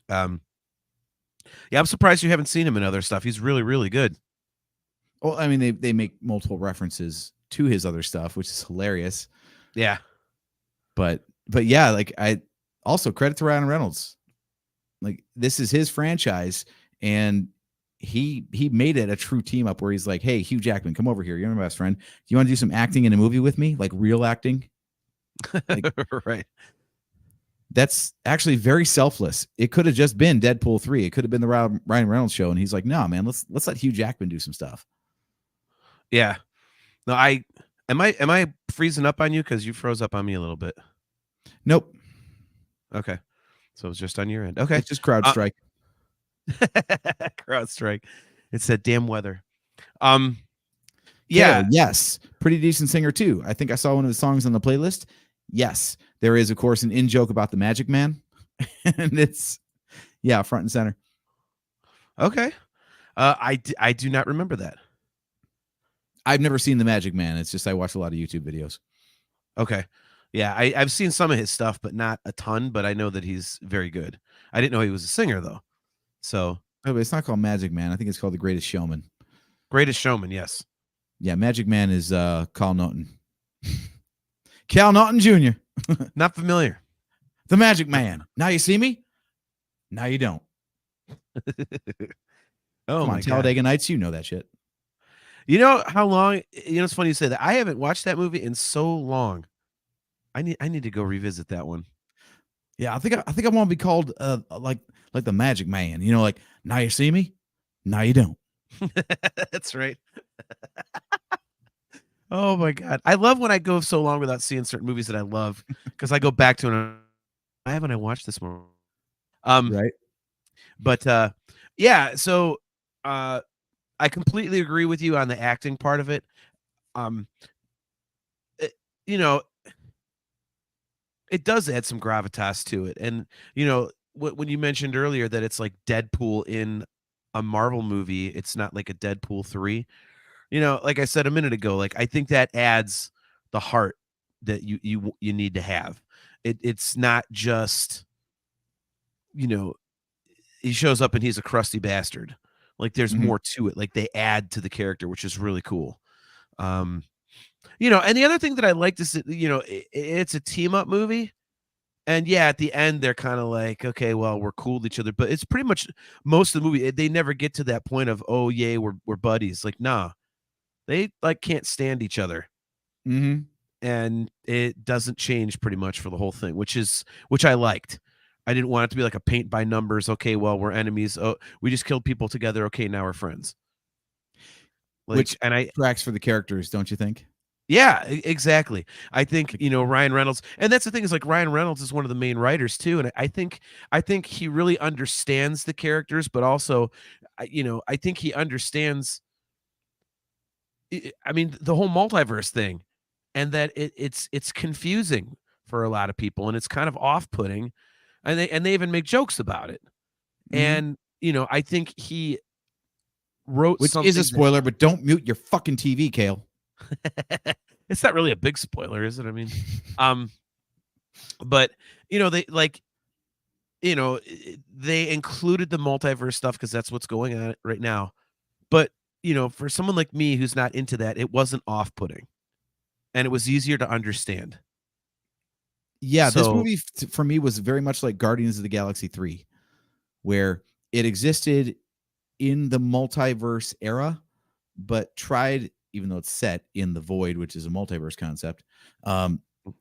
yeah, I'm surprised you haven't seen him in other stuff. He's really, really good. Well, I mean, they make multiple references to his other stuff, which is hilarious. Yeah. But yeah, like I also credit to Ryan Reynolds. Like this is his franchise, and he made it a true team up where he's like, hey, Hugh Jackman, come over here. You're my best friend. Do you want to do some acting in a movie with me? Like real acting? Like, right. That's actually very selfless. It could have just been Deadpool 3. It could have been the Ryan Reynolds show. And he's like, no, man, let's let Hugh Jackman do some stuff. Yeah. No, am I freezing up on you? Because you froze up on me a little bit. Nope. Okay. So it's just on your end. Okay. It's just crowd strike. Crowd strike. It's that damn weather. Yeah. Yes. Pretty decent singer too. I think I saw one of the songs on the playlist. Yes. There is, of course, an in-joke about the Magic Man. And it's front and center. Okay. I do not remember that. I've never seen the Magic Man. It's just I watch a lot of YouTube videos. Okay. Yeah, I've seen some of his stuff, but not a ton, but I know that he's very good. I didn't know he was a singer though. So but it's not called Magic Man. I think it's called The Greatest Showman. Greatest Showman, yes. Yeah, Magic Man is Cal Naughton. Cal Naughton Jr. Not familiar. The Magic Man. Now you see me? Now you don't. Oh, come on, Talladega Nights, you know that shit. You know how long? It's funny you say that. I haven't watched that movie in so long. I need to go revisit that one. Yeah, I think I want to be called like the Magic Man. Like now you see me, now you don't. That's right. Oh my god, I love when I go so long without seeing certain movies that I love because I go back to it. Why haven't I watched this more? Right. But yeah, so I completely agree with you on the acting part of it. It does add some gravitas to it. And, when you mentioned earlier that it's like Deadpool in a Marvel movie, it's not like a Deadpool 3. Like I said a minute ago, like I think that adds the heart that you need to have. It's not just, he shows up and he's a crusty bastard. Like there's more to it. Like they add to the character, which is really cool. And the other thing that I liked is that, it's a team up movie. And yeah, at the end, they're kind of like, okay, well, we're cool with each other. But it's pretty much most of the movie. They never get to that point of, oh, yay, we're buddies. Like, nah, they like can't stand each other. Mm-hmm. And it doesn't change pretty much for the whole thing, which I liked. I didn't want it to be like a paint by numbers. Okay, well, we're enemies. Oh, we just killed people together. Okay, now we're friends. Which tracks for the characters, don't you think? Yeah, exactly. I think, Ryan Reynolds, and that's the thing is like Ryan Reynolds is one of the main writers too. And I think he really understands the characters, but also, I think he understands, I mean, the whole multiverse thing and that it's confusing for a lot of people and it's kind of off-putting and they even make jokes about it. And, I think he wrote which something is a spoiler, but don't mute your fucking TV, Cale. It's not really a big spoiler, is it? I mean, but they like, they included the multiverse stuff because that's what's going on right now. But for someone like me who's not into that, it wasn't off-putting, and it was easier to understand. Yeah, this movie for me was very much like Guardians of the Galaxy 3, where it existed in the multiverse era, but tried. Even though it's set in the void, which is a multiverse concept,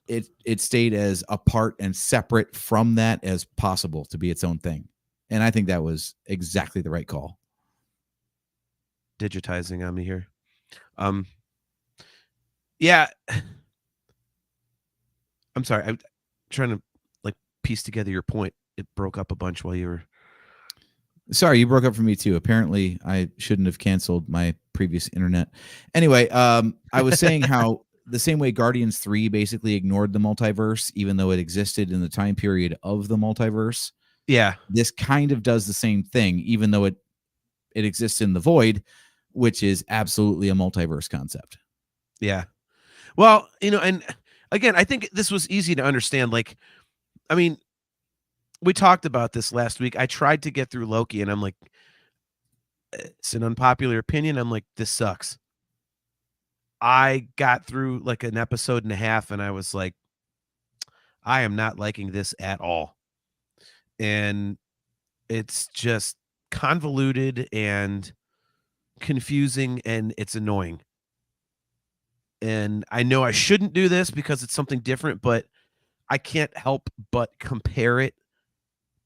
it stayed as apart and separate from that as possible to be its own thing. And I think that was exactly the right call. Digitizing on me here. Yeah. I'm sorry. I'm trying to like piece together your point. It broke up a bunch while you were. Sorry, you broke up for me too. Apparently, I shouldn't have canceled my previous internet. Anyway, I was saying how the same way Guardians 3 basically ignored the multiverse, even though it existed in the time period of the multiverse. Yeah. This kind of does the same thing, even though it exists in the void, which is absolutely a multiverse concept. Yeah. Well, and again, I think this was easy to understand. Like, I mean, we talked about this last week. I tried to get through Loki, and I'm like, it's an unpopular opinion. I'm like, this sucks. I got through like an episode and a half, and I was like, I am not liking this at all. And it's just convoluted and confusing, and it's annoying. And I know I shouldn't do this because it's something different, but I can't help but compare it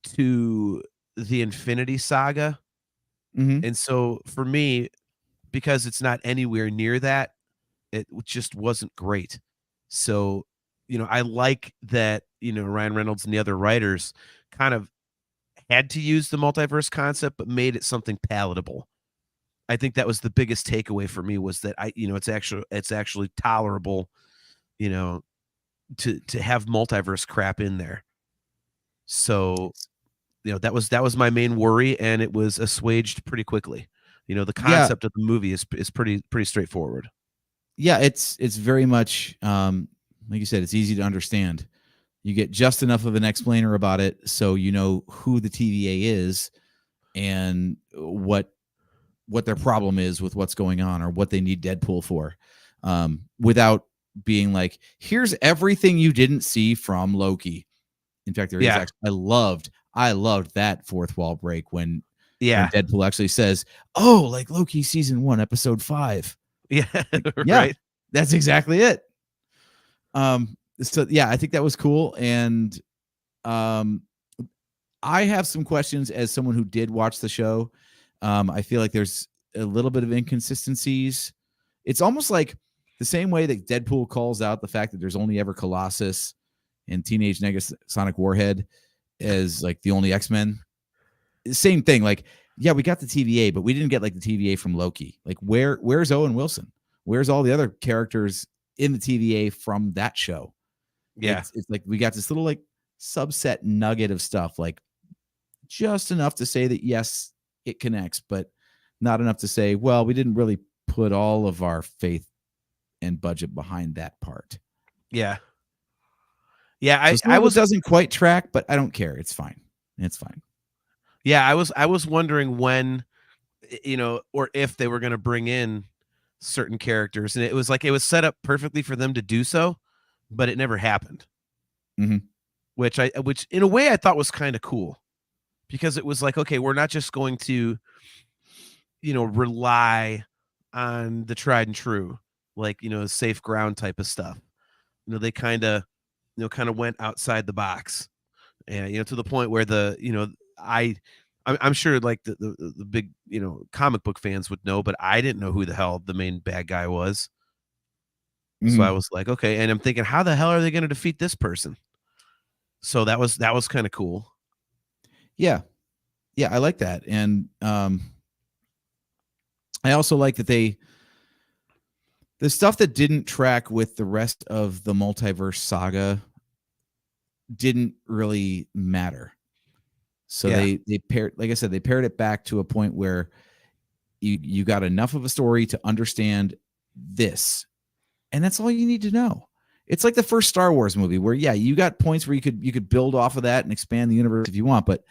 to the Infinity Saga. Mm-hmm. And so for me, because it's not anywhere near that, it just wasn't great. So, I like that, Ryan Reynolds and the other writers kind of had to use the multiverse concept, but made it something palatable. I think that was the biggest takeaway for me, was that it's actually tolerable, to have multiverse crap in there. So, that was my main worry, and it was assuaged pretty quickly. The concept of the movie is pretty straightforward. Yeah, it's very much like you said, it's easy to understand. You get just enough of an explainer about it so you know who the TVA is and what their problem is with what's going on, or what they need Deadpool for, without being like, here's everything you didn't see from Loki. In fact, there is actually, I loved that fourth wall break when Deadpool actually says, "Oh, like Loki season 1, episode 5." Yeah, like, right. That's exactly it. So yeah, I think that was cool, and I have some questions as someone who did watch the show. I feel like there's a little bit of inconsistencies. It's almost like the same way that Deadpool calls out the fact that there's only ever Colossus and Teenage Negasonic Warhead as like the only X-Men. Same thing. Like, yeah, we got the TVA, but we didn't get like the TVA from Loki. Like, where's Owen Wilson? Where's all the other characters in the TVA from that show? Yeah. It's like we got this little like subset nugget of stuff, like just enough to say that yes, it connects, but not enough to say, well, we didn't really put all of our faith and budget behind that part. Yeah. Yeah, so it doesn't quite track, but I don't care. It's fine. It's fine. Yeah, I was wondering when, or if they were going to bring in certain characters, and it was like it was set up perfectly for them to do so, but it never happened. Mm-hmm. Which in a way I thought was kind of cool, because it was like, okay, we're not just going to, rely on the tried and true, like, safe ground type of stuff. They kind of went outside the box, and to the point where I'm sure like the big comic book fans would know, but I didn't know who the hell the main bad guy was. Mm-hmm. So I was like, okay, and I'm thinking, how the hell are they going to defeat this person? So that was kind of cool. Yeah, I like that, and I also like that the stuff that didn't track with the rest of the multiverse saga didn't really matter. So they paired, like I said, they paired it back to a point where you got enough of a story to understand this, and that's all you need to know. It's like the first Star Wars movie where, yeah, you got points where you could build off of that and expand the universe if you want, but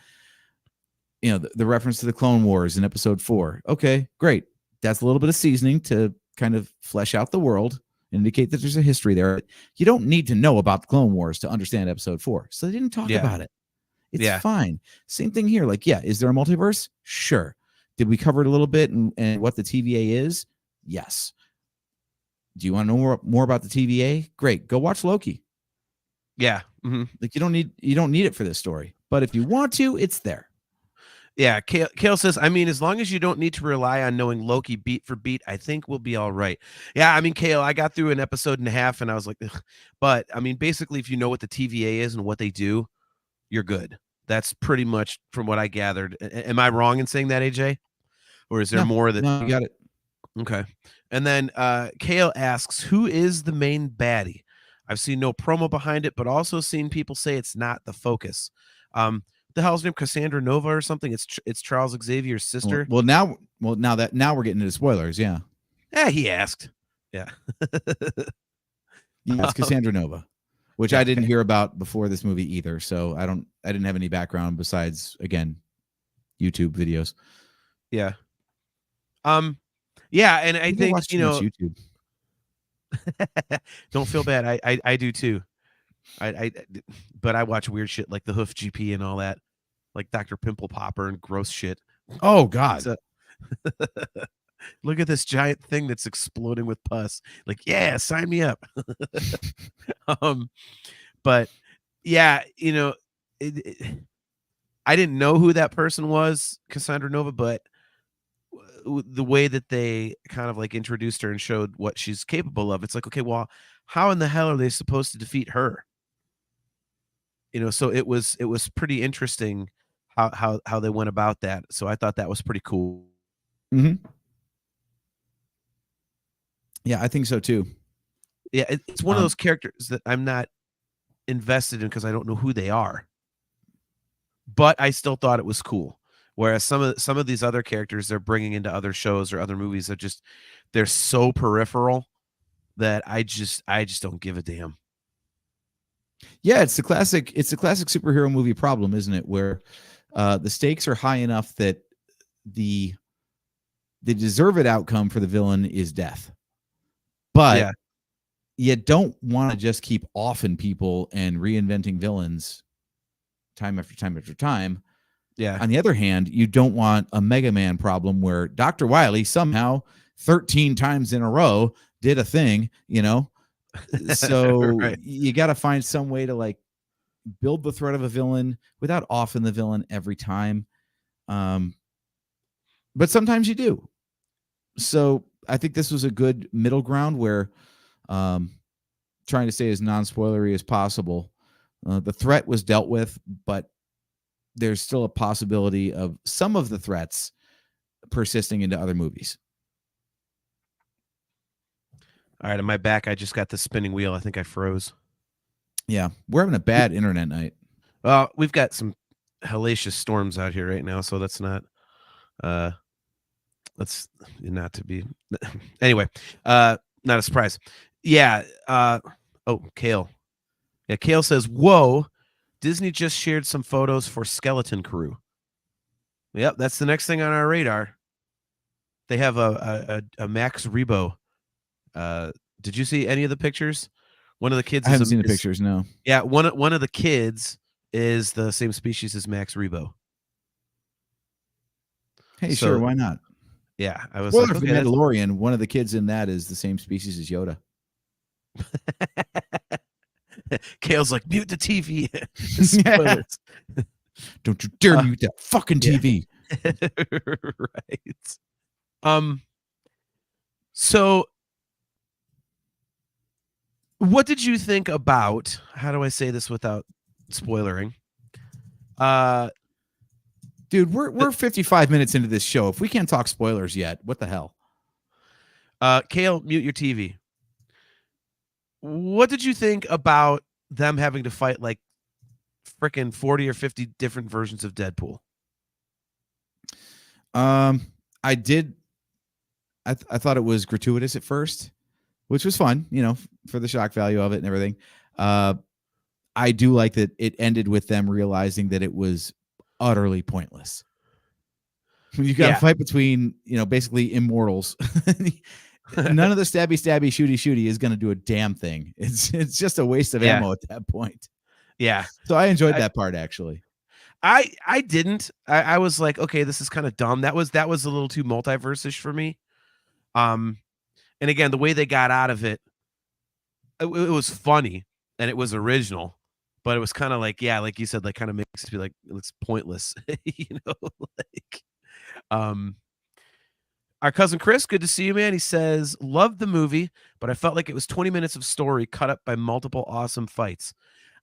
the reference to the Clone Wars in episode 4. Okay, great. That's a little bit of seasoning to kind of flesh out the world, indicate that there's a history there. You don't need to know about the Clone Wars to understand episode 4. So they didn't talk about it. It's fine. Same thing here. Like, yeah, is there a multiverse? Sure. Did we cover it a little bit and what the TVA is? Yes. Do you want to know more about the TVA? Great. Go watch Loki. Yeah. Mm-hmm. Like, you don't need it for this story. But if you want to, it's there. Yeah, Kale says, I mean, as long as you don't need to rely on knowing Loki beat for beat, I think we'll be all right. Yeah, I mean, Kale, I got through an episode and a half, and I was like, ugh. But I mean, basically, if you know what the TVA is and what they do, you're good. That's pretty much from what I gathered. Am I wrong in saying that, AJ? Or is there more that? No, you got it. Okay. And then Kale asks, who is the main baddie? I've seen no promo behind it, but also seen people say it's not the focus. The hell's name? Cassandra Nova or something? It's Charles Xavier's sister. Well, now we're getting into spoilers. Yeah. Yeah, he asked. Yeah. Yeah, it's Cassandra Nova, which I didn't hear about before this movie either. So I didn't have any background besides, again, YouTube videos. Yeah. Yeah, and I think, watch too much YouTube. Don't feel bad. I do too. But I watch weird shit like the Hoof GP and all that, like Dr. Pimple Popper and gross shit. Oh God. So, look at this giant thing that's exploding with pus. Like, yeah, sign me up. But yeah, I didn't know who that person was, Cassandra Nova, but the way that they kind of like introduced her and showed what she's capable of, it's like, okay, well, how in the hell are they supposed to defeat her? So it was pretty interesting how they went about that. So I thought that was pretty cool. Mm-hmm. Yeah, I think so too. Yeah, it's one of those characters that I'm not invested in because I don't know who they are. But I still thought it was cool. Whereas some of these other characters they're bringing into other shows or other movies they're so peripheral that I just don't give a damn. Yeah, it's the classic superhero movie problem, isn't it? Where the stakes are high enough that the deserved outcome for the villain is death. But you don't want to just keep offing people and reinventing villains time after time after time. Yeah. On the other hand, you don't want a Mega Man problem where Dr. Wily somehow 13 times in a row did a thing, So right. You got to find some way to like build the threat of a villain without offing the villain every time. But sometimes you do. So I think this was a good middle ground where trying to stay as non-spoilery as possible. The threat was dealt with, but there's still a possibility of some of the threats persisting into other movies. All right, on my back, I just got the spinning wheel. I think I froze. Yeah, we're having a bad internet night. Well, we've got some hellacious storms out here right now, so that's not that's not to be anyway, not a surprise. Yeah. Kale. Yeah, Kale says, whoa, Disney just shared some photos for Skeleton Crew. Yep, that's the next thing on our radar. They have a Max Rebo. Did you see any of the pictures? One of the kids I haven't seen the pictures, no. Yeah, one of the kids is the same species as Max Rebo. Hey, sure, why not? Yeah, I was for like, okay, Mandalorian, one of the kids in that is the same species as Yoda. Kale's like, mute the TV. Spoilers. Don't you dare mute that fucking TV. Right. So what did you think about, how do I say this without spoilering? Dude, we're 55 minutes into this show. If we can't talk spoilers yet, what the hell? Kale, mute your TV. What did you think about them having to fight like freaking 40 or 50 different versions of Deadpool? I did. I thought it was gratuitous at first, which was fun, for the shock value of it and everything. I do like that it ended with them realizing that it was utterly pointless. You got to fight between, basically immortals. None of the stabby, shooty is going to do a damn thing. It's just a waste of ammo at that point. Yeah. So I enjoyed that part, actually. I didn't. I was like, okay, this is kind of dumb. That was a little too multiverse-ish for me. And again, the way they got out of it, it was funny and it was original, but it was kind of like, like you said, like kind of makes it be like it's pointless, Our cousin Chris, good to see you, man. He says, loved the movie, but I felt like it was 20 minutes of story cut up by multiple awesome fights.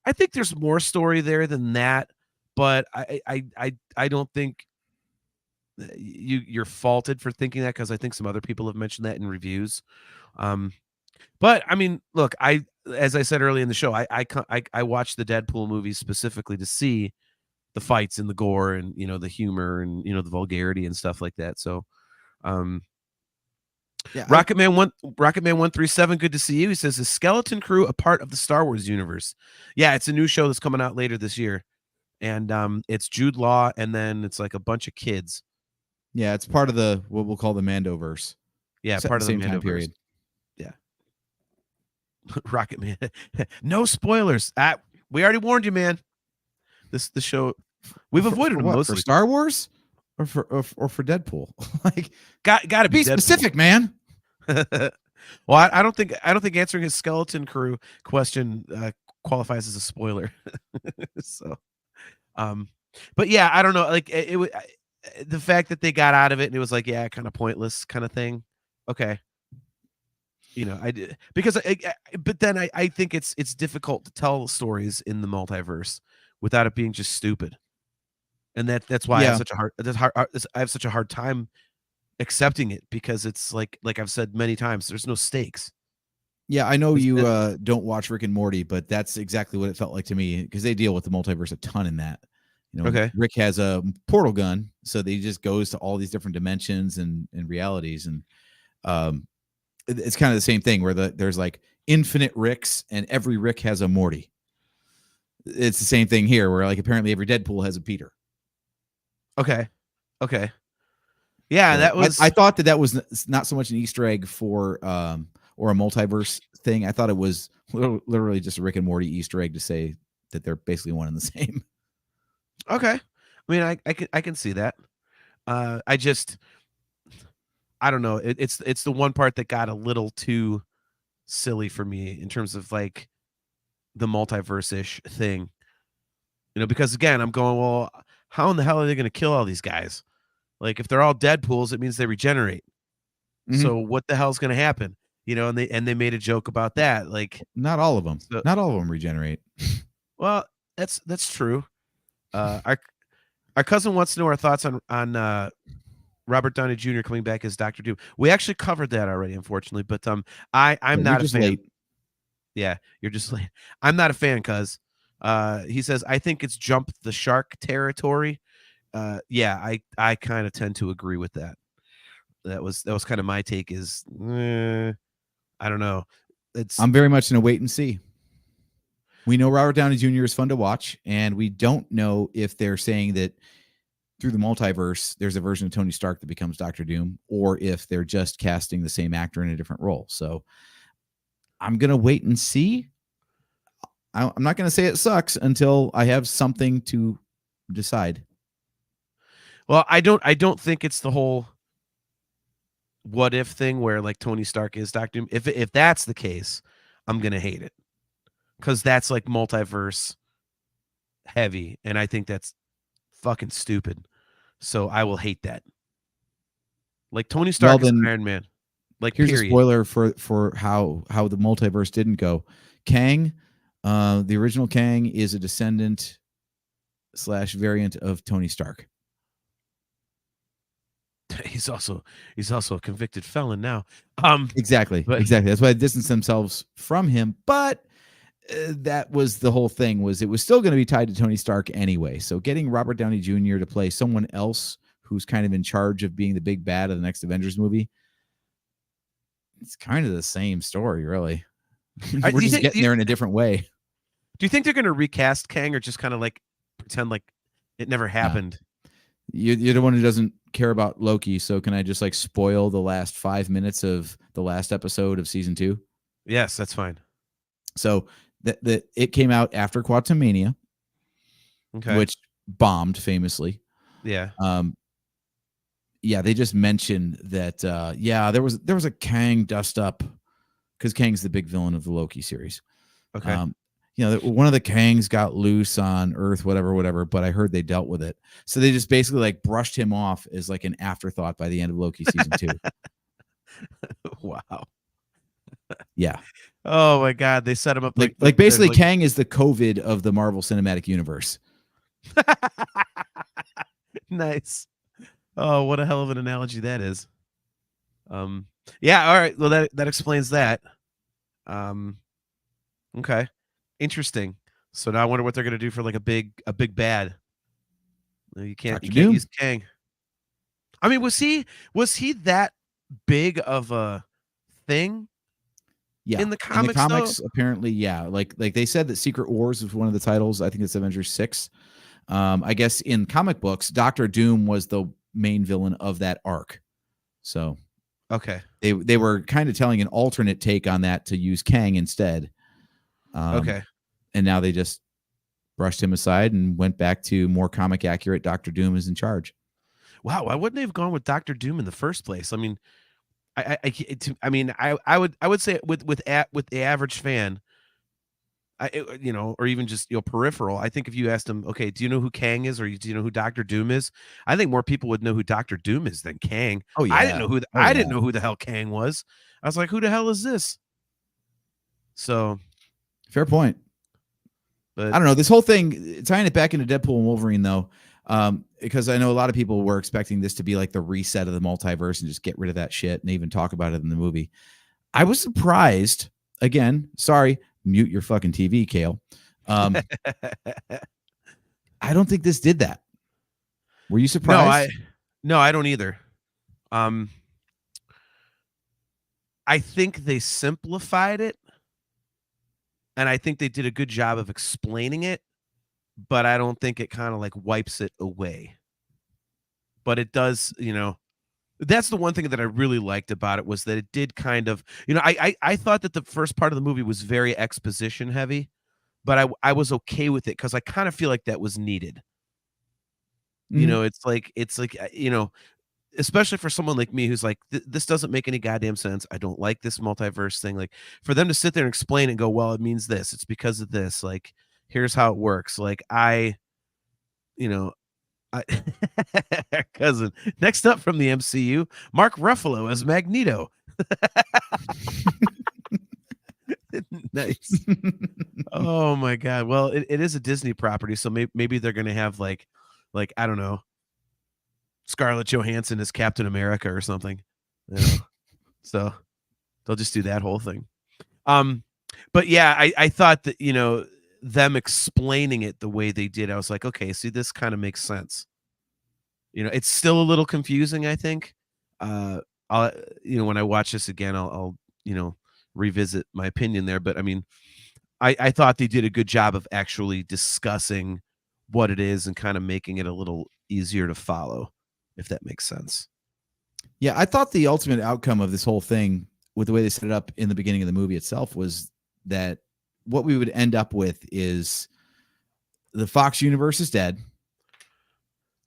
I think there's more story there than that. but I don't think you're faulted for thinking that, because I think some other people have mentioned that in reviews. But I mean, look, as I said earlier in the show, I watched the Deadpool movies specifically to see the fights and the gore and the humor and the vulgarity and stuff like that. So, Yeah, Rocketman 137, good to see you. He says, is Skeleton Crew a part of the Star Wars universe? Yeah, it's a new show that's coming out later this year, and it's Jude Law, and then it's like a bunch of kids. yeah, it's part of the what we'll call the Mandoverse. Yeah, Set part in of the the same time Mandoverse. period. Yeah. Rocketman. No spoilers. We already warned you, man. The show we've avoided for them what? mostly. For Star Wars or for Deadpool. Like, Got to be Deadpool. specific, man. Well, I don't think answering his Skeleton Crew question qualifies as a spoiler. So, but yeah, I don't know. Like the fact that they got out of it and it was like, yeah, kind of pointless kind of thing. Okay. I did because but then I think it's difficult to tell stories in the multiverse without it being just stupid, and that's why I have such a hard time accepting it, because it's like I've said many times, there's no stakes. Yeah, I know you don't watch Rick and Morty, but that's exactly what it felt like to me, because they deal with the multiverse a ton in that. Okay. Rick has a portal gun, so he just goes to all these different dimensions and realities, and it's kind of the same thing where there's like infinite Ricks, and every Rick has a Morty. It's the same thing here, where like apparently every Deadpool has a Peter. Okay. Yeah, So that was. I thought that was not so much an Easter egg for or a multiverse thing. I thought it was literally just a Rick and Morty Easter egg to say that they're basically one and the same. Okay. I mean, I can see that. I don't know. It's the one part that got a little too silly for me in terms of like the multiverse-ish thing. Because again, I'm going, well, how in the hell are they going to kill all these guys? Like, if they're all Deadpools, it means they regenerate. Mm-hmm. So what the hell's going to happen? And they made a joke about that. Like, not all of them. Not all of them regenerate. Well, that's true. Our cousin wants to know our thoughts on Robert Downey Jr. coming back as Dr. Doom. We actually covered that already, unfortunately, but I'm not a fan. Late. Yeah, you're just late. I'm not a fan, cuz he says, I think it's jump the shark territory. Yeah, I kind of tend to agree with that. That was kind of my take is I don't know. I'm very much in a wait and see. We know Robert Downey Jr. is fun to watch, and we don't know if they're saying that through the multiverse, there's a version of Tony Stark that becomes Dr. Doom, or if they're just casting the same actor in a different role. So I'm going to wait and see. I'm not going to say it sucks until I have something to decide. Well, I don't think it's the whole what if thing where like Tony Stark is Dr. Doom. If that's the case, I'm going to hate it, because that's like multiverse heavy, and I think that's fucking stupid. So I will hate that. Like, Tony Stark is Iron Man. Like, here's period. a spoiler for how the multiverse didn't go. Kang, the original Kang, is a descendant / variant of Tony Stark. He's also a convicted felon now. Exactly. That's why they distanced themselves from him. But that was the whole thing, was it was still going to be tied to Tony Stark anyway. So getting Robert Downey Jr. to play someone else who's kind of in charge of being the big bad of the next Avengers movie, it's kind of the same story, really. We're just getting there in a different way. Do you think they're going to recast Kang, or just kind of like pretend like it never happened? You're the one who doesn't care about Loki, so can I just like spoil the last 5 minutes of the last episode of season 2? Yes, that's fine. So it came out after Quantumania, which bombed famously. Yeah. Yeah, they just mentioned that. There was a Kang dust up, because Kang's the big villain of the Loki series. Okay. One of the Kangs got loose on Earth, whatever. But I heard they dealt with it, so they just basically like brushed him off as like an afterthought by the end of Loki season 2. Wow. Yeah. Oh my God, they set him up like basically Kang is the COVID of the Marvel Cinematic Universe. Nice. Oh, what a hell of an analogy that is. Yeah, all right. Well, that explains that. Okay. Interesting. So now I wonder what they're gonna do for like a big bad. No, you can't Dr. Doom. use Kang. I mean, was he that big of a thing? Yeah, In the comics, though? apparently, yeah. Like they said that Secret Wars was one of the titles. I think it's Avengers 6. I guess in comic books, Doctor Doom was the main villain of that arc. So Okay. they were kind of telling an alternate take on that to use Kang instead. Okay. And now they just brushed him aside and went back to more comic accurate Doctor Doom is in charge. Wow, why wouldn't they have gone with Doctor Doom in the first place? I mean, I would say with the average fan, or even just peripheral. I think if you asked them, okay, do you know who Kang is, or do you know who Doctor Doom is? I think more people would know who Doctor Doom is than Kang. Oh yeah, I didn't know I didn't know who the hell Kang was. I was like, who the hell is this? So, fair point. But I don't know, this whole thing, tying it back into Deadpool and Wolverine though, because I know a lot of people were expecting this to be like the reset of the multiverse and just get rid of that shit, and they even talk about it in the movie. I was surprised. Again, sorry, mute your fucking TV, Kale. I don't think this did that. Were you surprised? No, I don't either. I think they simplified it, and I think they did a good job of explaining it, but I don't think it kind of like wipes it away. But it does, that's the one thing that I really liked about it, was that it did kind of, I thought that the first part of the movie was very exposition heavy, but I was okay with it because I kind of feel like that was needed. It's like, especially for someone like me who's like, this doesn't make any goddamn sense. I don't like this multiverse thing. Like, for them to sit there and explain and go, well, it means this. It's because of this. Like, here's how it works. Like, cousin. Next up from the MCU, Mark Ruffalo as Magneto. Nice. Oh my god. Well, it is a Disney property, so maybe they're gonna have like I don't know, Scarlett Johansson as Captain America or something. So they'll just do that whole thing. But yeah, I thought that them explaining it the way they did, I was like, okay, see, this kind of makes sense. It's still a little confusing, I think. I'll when I watch this again, I'll revisit my opinion there. But I mean, I thought they did a good job of actually discussing what it is and kind of making it a little easier to follow, if that makes sense. Yeah, I thought the ultimate outcome of this whole thing, with the way they set it up in the beginning of the movie itself, was that what we would end up with is the Fox universe is dead.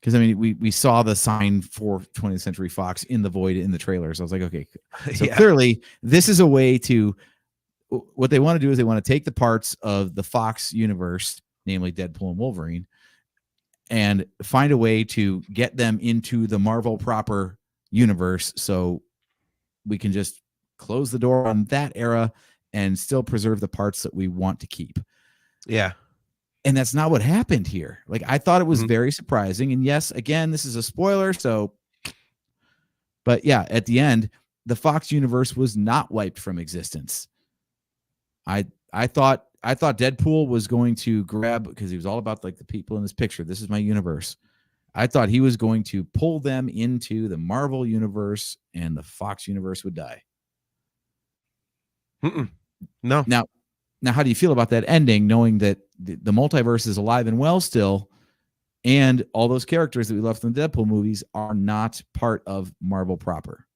Because I mean, we saw the sign for 20th Century Fox in the void in the trailers. I was like, okay, so clearly this is a way to, what they want to do is they want to take the parts of the Fox universe, namely Deadpool and Wolverine, and find a way to get them into the Marvel proper universe, so we can just close the door on that era and still preserve the parts that we want to keep. Yeah. And that's not what happened here. Like, I thought it was very surprising. And yes, again, this is a spoiler. So, but yeah, at the end, the Fox universe was not wiped from existence. I thought Deadpool was going to grab, because he was all about like the people in this picture. This is my universe. I thought he was going to pull them into the Marvel universe, and the Fox universe would die. No. Now, how do you feel about that ending, knowing that the multiverse is alive and well still, and all those characters that we left in the Deadpool movies are not part of Marvel proper,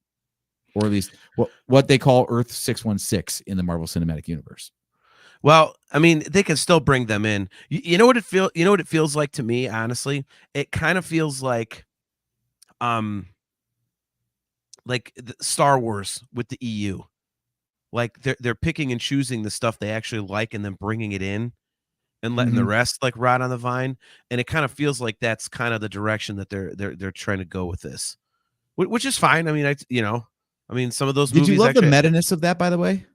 or at least what they call Earth 616 in the Marvel Cinematic Universe? Well, I mean, they can still bring them in. You know what it feels like to me, honestly? It kind of feels like Star Wars with the EU. Like they're picking and choosing the stuff they actually like and then bringing it in and letting the rest like rot on the vine. And it kind of feels like that's kind of the direction that they're trying to go with this, which is fine. I mean, some of those movies. Did you love the meta-ness of that, by the way?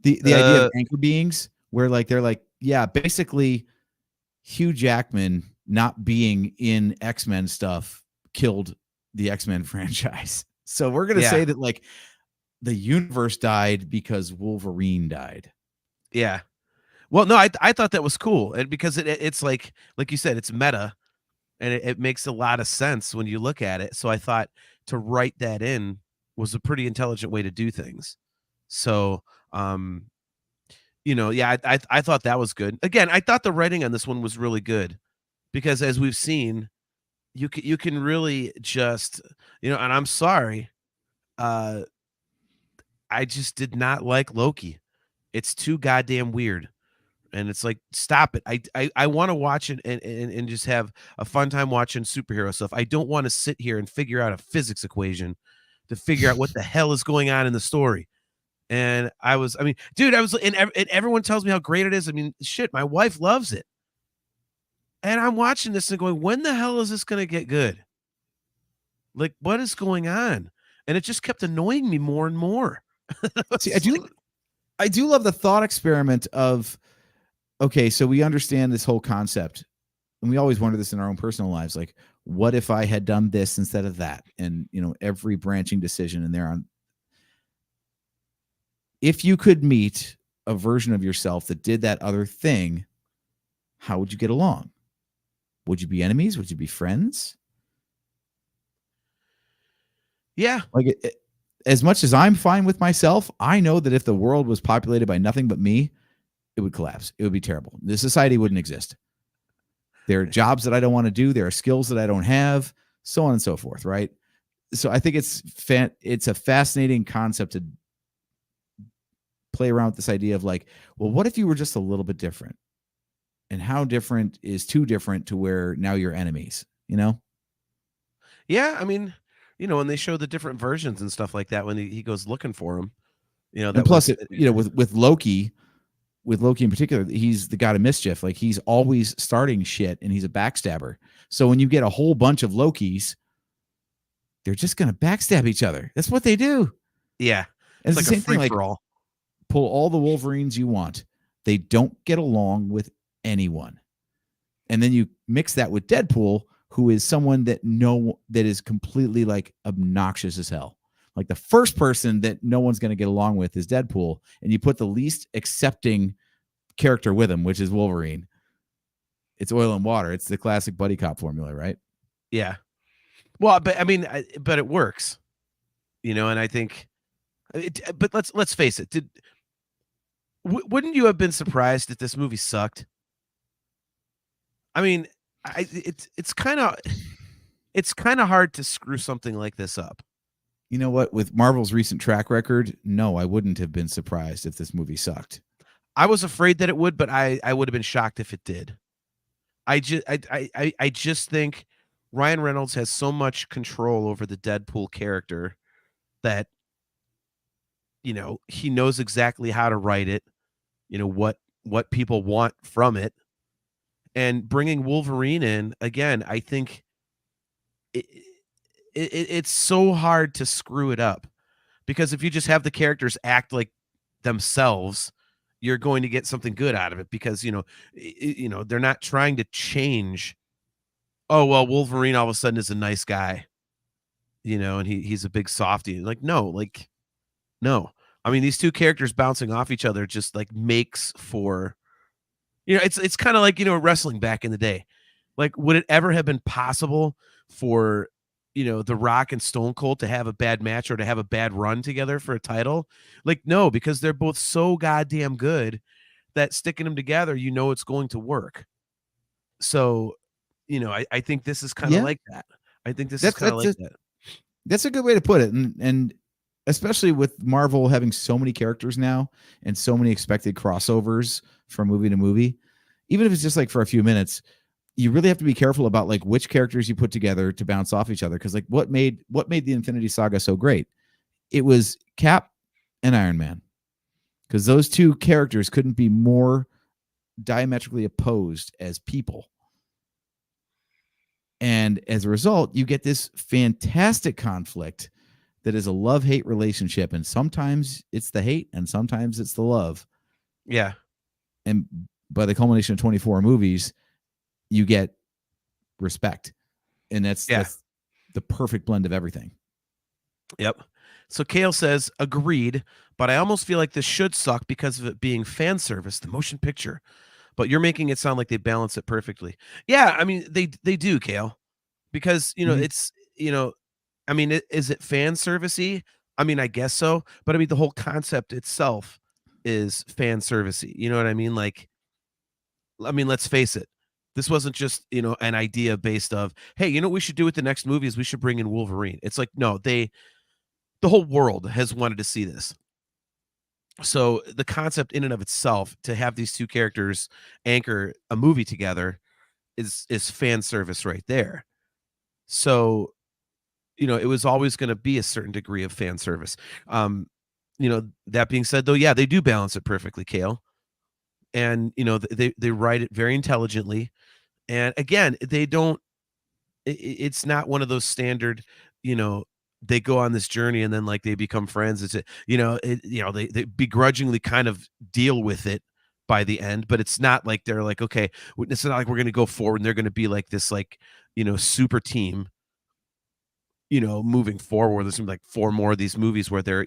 The idea of anchor beings, where like they're like, yeah, basically Hugh Jackman not being in X-Men stuff killed the X-Men franchise. So we're going to say that like the universe died because Wolverine died. Yeah. Well, no, I thought that was cool. And because it's like you said, it's meta, and it makes a lot of sense when you look at it. So I thought to write that in was a pretty intelligent way to do things. So, I thought that was good. Again, I thought the writing on this one was really good because as we've seen, you can really just, and I'm sorry, I just did not like Loki. It's too goddamn weird. And it's like, stop it. I want to watch it and just have a fun time watching superhero stuff. I don't want to sit here and figure out a physics equation to figure out what the hell is going on in the story. And and everyone tells me how great it is. I mean, shit, my wife loves it. And I'm watching this and going, when the hell is this going to get good? Like, what is going on? And it just kept annoying me more and more. See, I do love the thought experiment of, okay, so we understand this whole concept, and we always wonder this in our own personal lives. Like, what if I had done this instead of that? And, every branching decision in there on. If you could meet a version of yourself that did that other thing, how would you get along? Would you be enemies? Would you be friends? Yeah. Like, as much as I'm fine with myself, I know that if the world was populated by nothing but me, it would collapse. It would be terrible. The society wouldn't exist. There are jobs that I don't want to do. There are skills that I don't have, so on and so forth, right? So I think it's a fascinating concept to play around with this idea of like, well, what if you were just a little bit different? And how different is too different to where now you're enemies, Yeah, I mean, when they show the different versions and stuff like that, when he goes looking for them, that and plus, with Loki in particular, he's the god of mischief. Like, he's always starting shit, and he's a backstabber. So when you get a whole bunch of Lokis, they're just going to backstab each other. That's what they do. Yeah. It's like the same thing. Like, all. Pull all the Wolverines you want. They don't get along with anyone. And then you mix that with Deadpool, who is someone that is completely like obnoxious as hell. Like, the first person that no one's going to get along with is Deadpool, and you put the least accepting character with him, which is Wolverine. It's oil and water. It's the classic buddy cop formula, right? Yeah. Well, but I mean, but it works, and I think. But let's face it. Wouldn't you have been surprised if this movie sucked? I mean, it's kind of hard to screw something like this up. You know what? With Marvel's recent track record, no, I wouldn't have been surprised if this movie sucked. I was afraid that it would, but I would have been shocked if it did. I just think Ryan Reynolds has so much control over the Deadpool character that he knows exactly how to write it, what people want from it. And bringing Wolverine in again, I think it's so hard to screw it up, because if you just have the characters act like themselves, you're going to get something good out of it, because they're not trying to change. Oh, well, Wolverine all of a sudden is a nice guy, and he's a big softie. Like, no. I mean, these two characters bouncing off each other just like makes for, it's kind of like, wrestling back in the day. Like, would it ever have been possible for, The Rock and Stone Cold to have a bad match or to have a bad run together for a title? Like, no, because they're both so goddamn good that sticking them together, it's going to work. So, I think this is kind of like that. I think this is kind of like that. That's a good way to put it. And especially with Marvel having so many characters now and so many expected crossovers from movie to movie, even if it's just like for a few minutes, you really have to be careful about like which characters you put together to bounce off each other. Cause like what made the Infinity Saga so great? It was Cap and Iron Man. Cause those two characters couldn't be more diametrically opposed as people. And as a result, you get this fantastic conflict that is a love-hate relationship. And sometimes it's the hate and sometimes it's the love. Yeah. And by the culmination of 24 movies, you get respect, and that's the perfect blend of everything. Yep. So Kale says, agreed, but I almost feel like this should suck because of it being fan service, the motion picture. But you're making it sound like they balance it perfectly. Yeah, I mean they do, Kale, because it's I mean, is it fan servicey? I mean, I guess so, but I mean the whole concept itself is fan servicey. You know what I mean? Like, I mean, let's face it. This wasn't just, an idea based of, hey, what we should do with the next movie is we should bring in Wolverine. It's like, no, the whole world has wanted to see this. So the concept in and of itself to have these two characters anchor a movie together is fan service right there. So, it was always going to be a certain degree of fan service. That being said, though, yeah, they do balance it perfectly, Kale. And, they write it very intelligently. And again, they don't, it's not one of those standard, they go on this journey and then like they become friends. It's they begrudgingly kind of deal with it by the end, but it's not like they're like, okay, it's not like we're going to go forward and they're going to be like this, like, super team, moving forward. There's like 4 more of these movies where they're,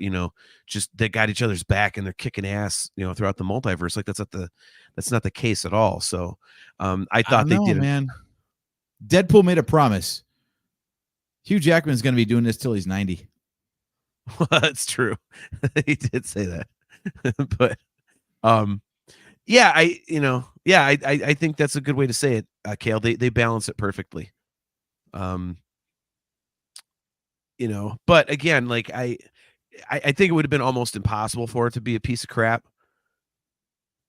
just they got each other's back and they're kicking ass, throughout the multiverse. Like that's not the case at all. So I thought they did it. Man. Deadpool made a promise. Hugh Jackman's going to be doing this till he's 90. Well, that's true. He did say that. But yeah, I think that's a good way to say it, Kale. They balance it perfectly. But again, like I think it would have been almost impossible for it to be a piece of crap.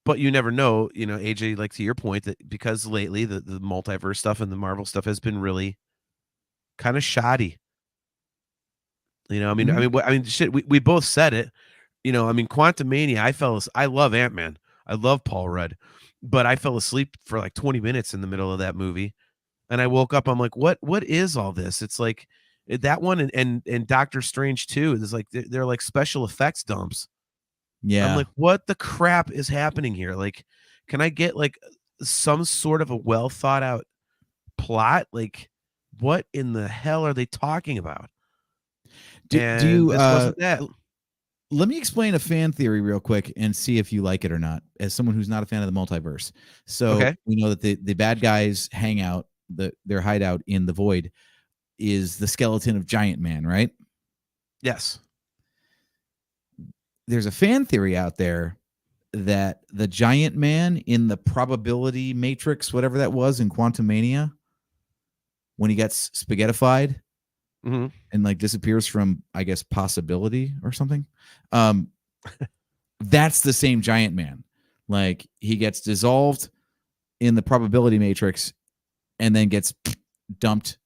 But you never know, AJ, like to your point, that because lately the multiverse stuff and the Marvel stuff has been really kind of shoddy. I mean, shit. We both said it. I mean, Quantumania. I love Ant-Man. I love Paul Rudd, but I fell asleep for like 20 minutes in the middle of that movie, and I woke up. I'm like, what is all this? It's like that one and Doctor Strange too. It's like they're like special effects dumps. Yeah, I'm like, what the crap is happening here? Like, can I get like some sort of a well thought out plot? Like, what in the hell are they talking about? Do you this wasn't that. Let me explain a fan theory real quick and see if you like it or not, as someone who's not a fan of the multiverse. So Okay. we know that the bad guys hang out, their hideout in the void is the skeleton of Giant Man, right? Yes. There's a fan theory out there that the Giant Man in the probability matrix, whatever that was in Quantumania, when he gets spaghettified, and like disappears from, I guess, possibility or something. That's the same Giant Man. Like he gets dissolved in the probability matrix and then gets dumped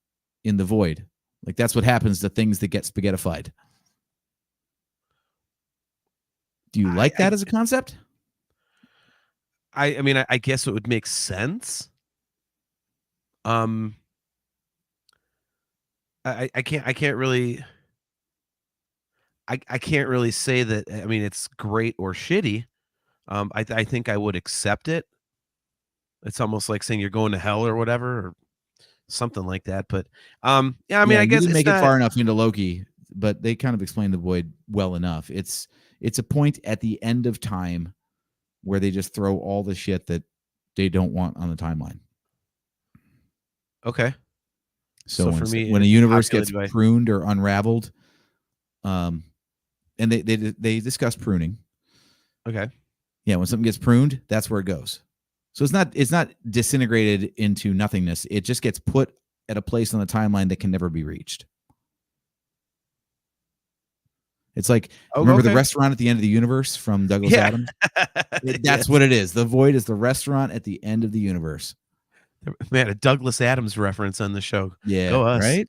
in the void. Like that's what happens to things that get spaghettified. Do you like that as a concept? I mean, I guess it would make sense. I can't really say that. I mean, it's great or shitty. I think I would accept it. It's almost like saying you're going to hell or whatever, or something like that. But yeah, I mean, I guess didn't it's make it far enough into Loki, but they kind of explained the void well enough. It's a point at the end of time where they just throw all the shit that they don't want on the timeline. Okay. So for me, when a universe gets pruned or unraveled, and they discuss pruning. Okay. Yeah, when something gets pruned, that's where it goes. So it's not disintegrated into nothingness. It just gets put at a place on the timeline that can never be reached. It's like, remember the restaurant at the end of the universe from Douglas Adams? That's what it is. The void is the restaurant at the end of the universe. Man, a Douglas Adams reference on the show. Yeah, go us. Right?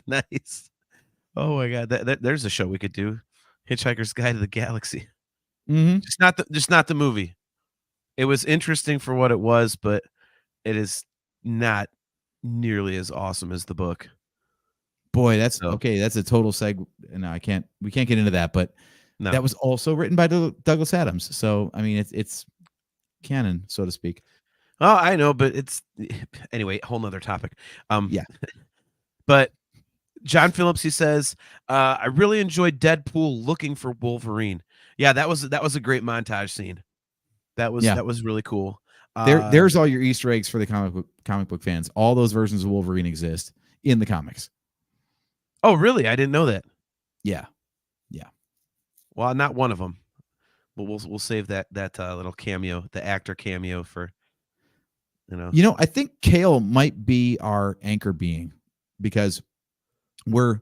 Nice. Oh my God, there's a show we could do. Hitchhiker's Guide to the Galaxy. Mm-hmm. Just not the movie. It was interesting for what it was, but it is not nearly as awesome as the book. Boy, that's okay. That's a total seg. No, we can't get into that, but that was also written by Douglas Adams. So I mean, it's canon, so to speak. Oh, I know, but it's anyway, whole nother topic. Yeah. But John Phillips, he says, I really enjoyed Deadpool looking for Wolverine. Yeah, that was a great montage scene. That was really cool. There's all your Easter eggs for the comic book fans. All those versions of Wolverine exist in the comics. Oh, really? I didn't know that. Yeah. Well, not one of them. But we'll save that little cameo, the actor cameo for, I think Kale might be our anchor being, because we're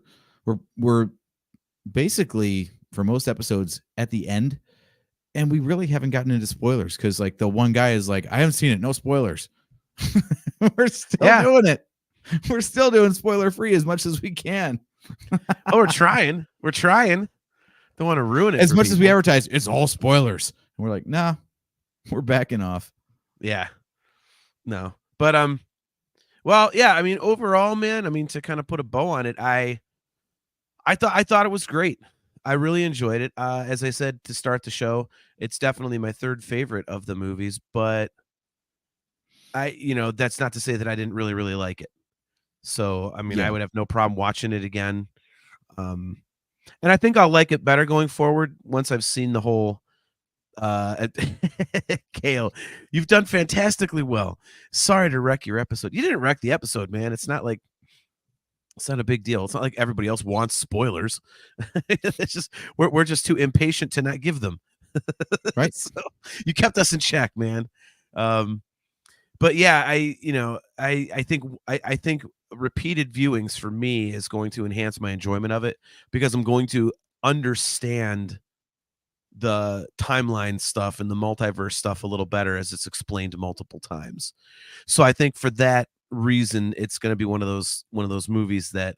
basically for most episodes at the end, and we really haven't gotten into spoilers because like the one guy is like, I haven't seen it, no spoilers. We're still doing it. We're still doing spoiler free as much as we can. Oh, we're trying. Don't want to ruin it. As much as we advertise, it's all spoilers. And we're like, nah, we're backing off. Yeah. No. But well, yeah, I mean, overall, man, I mean, to kind of put a bow on it, I thought it was great. I really enjoyed it. As I said to start the show, it's definitely my third favorite of the movies, but that's not to say that I didn't really, really like it. So, I mean, I would have no problem watching it again. And I think I'll like it better going forward once I've seen the whole Kale, you've done fantastically well. Sorry to wreck your episode. You didn't wreck the episode, man. It's not a big deal. It's not like everybody else wants spoilers. It's just we're just too impatient to not give them. Right. So you kept us in check, man. But yeah, I think repeated viewings for me is going to enhance my enjoyment of it, because I'm going to understand the timeline stuff and the multiverse stuff a little better as it's explained multiple times. So I think for that reason, it's going to be one of those movies that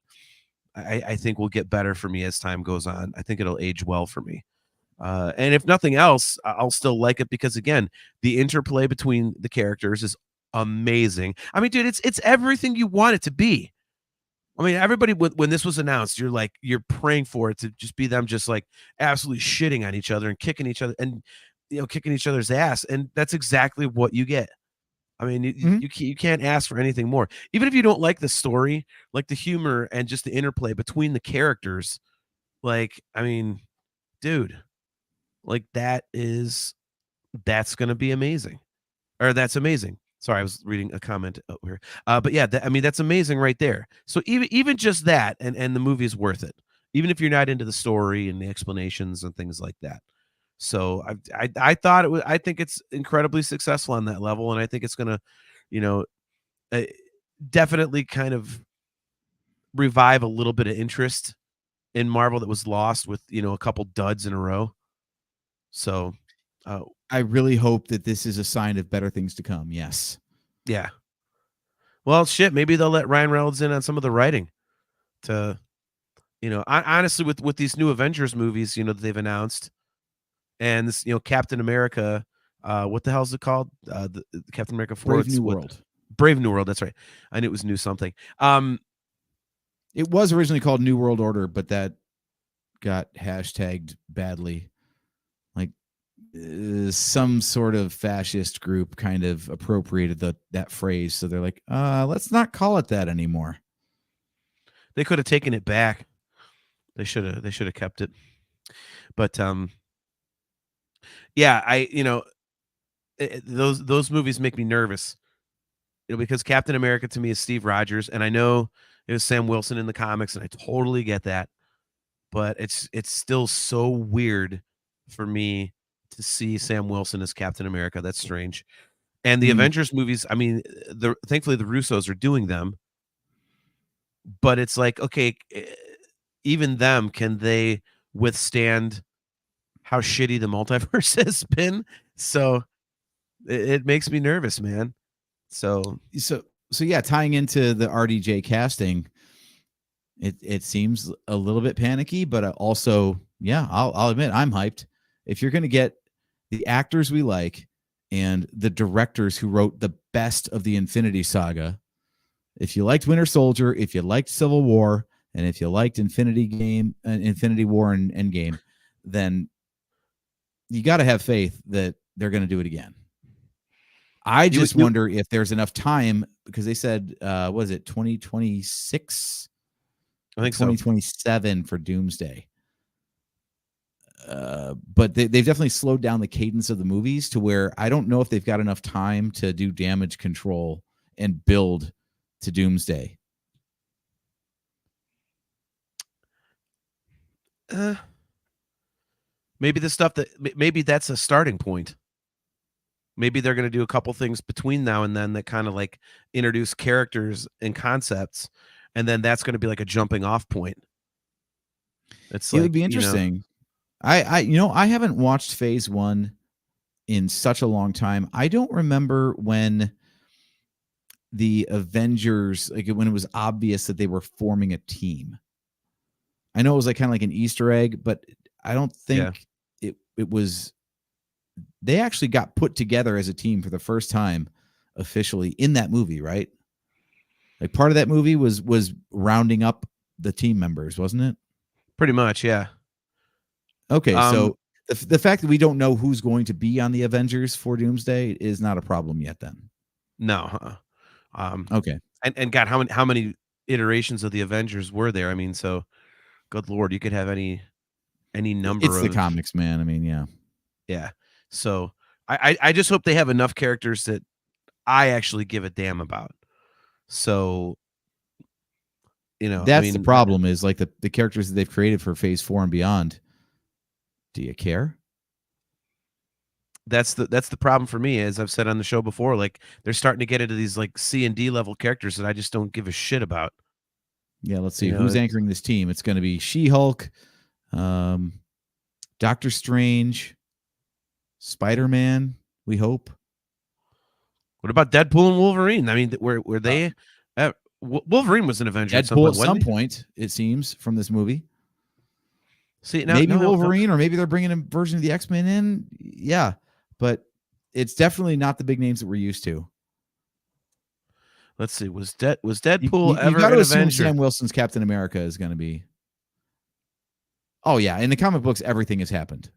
I think will get better for me as time goes on. I think it'll age well for me. And if nothing else, I'll still like it because, again, the interplay between the characters is amazing. I mean, dude, it's everything you want it to be. I mean, everybody, when this was announced, you're praying for it to just be them just like absolutely shitting on each other and kicking each other and, kicking each other's ass. And that's exactly what you get. I mean, you can't ask for anything more. Even if you don't like the story, like the humor and just the interplay between the characters, like, I mean, dude, like that's going to be amazing. Or that's amazing. Sorry, I was reading a comment over here. But yeah, I mean, that's amazing right there. So even just that, and the movie is worth it, even if you're not into the story and the explanations and things like that. So I thought it was. I think it's incredibly successful on that level, and I think it's gonna, definitely kind of revive a little bit of interest in Marvel that was lost with a couple duds in a row. So. I really hope that this is a sign of better things to come. Yes. Yeah. Well, shit, maybe they'll let Ryan Reynolds in on some of the writing to, honestly, with these new Avengers movies, that they've announced, and this, Captain America, what the hell is it called? The Captain America 4. Brave New World. Brave New World. That's right. I knew it was new something. It was originally called New World Order, but that got hashtagged badly. Some sort of fascist group kind of appropriated that phrase, so they're like, let's not call it that anymore. They could have taken it back. They should have kept it. But yeah, those movies make me nervous, because Captain America to me is Steve Rogers, and I know it was Sam Wilson in the comics, and I totally get that, but it's still so weird for me to see Sam Wilson as Captain America. That's strange. And the Avengers movies, I mean, thankfully the Russos are doing them, but it's like, okay, even them, can they withstand how shitty the multiverse has been? So it makes me nervous, man. So yeah, tying into the RDJ casting, it seems a little bit panicky, but also, yeah, I'll admit I'm hyped. If you're going to get the actors we like and the directors who wrote the best of the Infinity Saga, if you liked Winter Soldier, if you liked Civil War, and if you liked Infinity War and Endgame, then you got to have faith that they're going to do it again. I just wonder if there's enough time, because they said, was it 2026? I think 2027 for Doomsday. But they've definitely slowed down the cadence of the movies to where I don't know if they've got enough time to do damage control and build to Doomsday. Maybe maybe that's a starting point. Maybe they're going to do a couple things between now and then that kind of like introduce characters and concepts, and then that's going to be like a jumping off point. It would be interesting. I haven't watched Phase 1 in such a long time. I don't remember when the Avengers, like when it was obvious that they were forming a team. I know it was like kind of like an Easter egg, but I don't think it was. They actually got put together as a team for the first time officially in that movie, right? Like part of that movie was rounding up the team members, wasn't it? Pretty much, yeah. Okay, so the fact that we don't know who's going to be on the Avengers for Doomsday is not a problem yet then. No. Okay. And God, how many iterations of the Avengers were there? I mean, so good Lord, you could have any number of the comics, man. I mean, yeah. Yeah. So I just hope they have enough characters that I actually give a damn about. So, that's the problem is like the characters that they've created for Phase 4 and beyond. Do you care? That's the problem for me, as I've said on the show before. Like they're starting to get into these like C and D level characters that I just don't give a shit about. Yeah, let's see who's anchoring this team. It's going to be She-Hulk, Doctor Strange, Spider-Man, we hope. What about Deadpool and Wolverine? I mean, were they? Wolverine was an Avenger. Deadpool at some point, it seems, from this movie. See, maybe Wolverine, or maybe they're bringing a version of the X-Men in. Yeah, but it's definitely not the big names that we're used to. Let's see. Was Deadpool ever you got to an assume Avenger? Sam Wilson's Captain America is going to be. Oh yeah, in the comic books, everything has happened.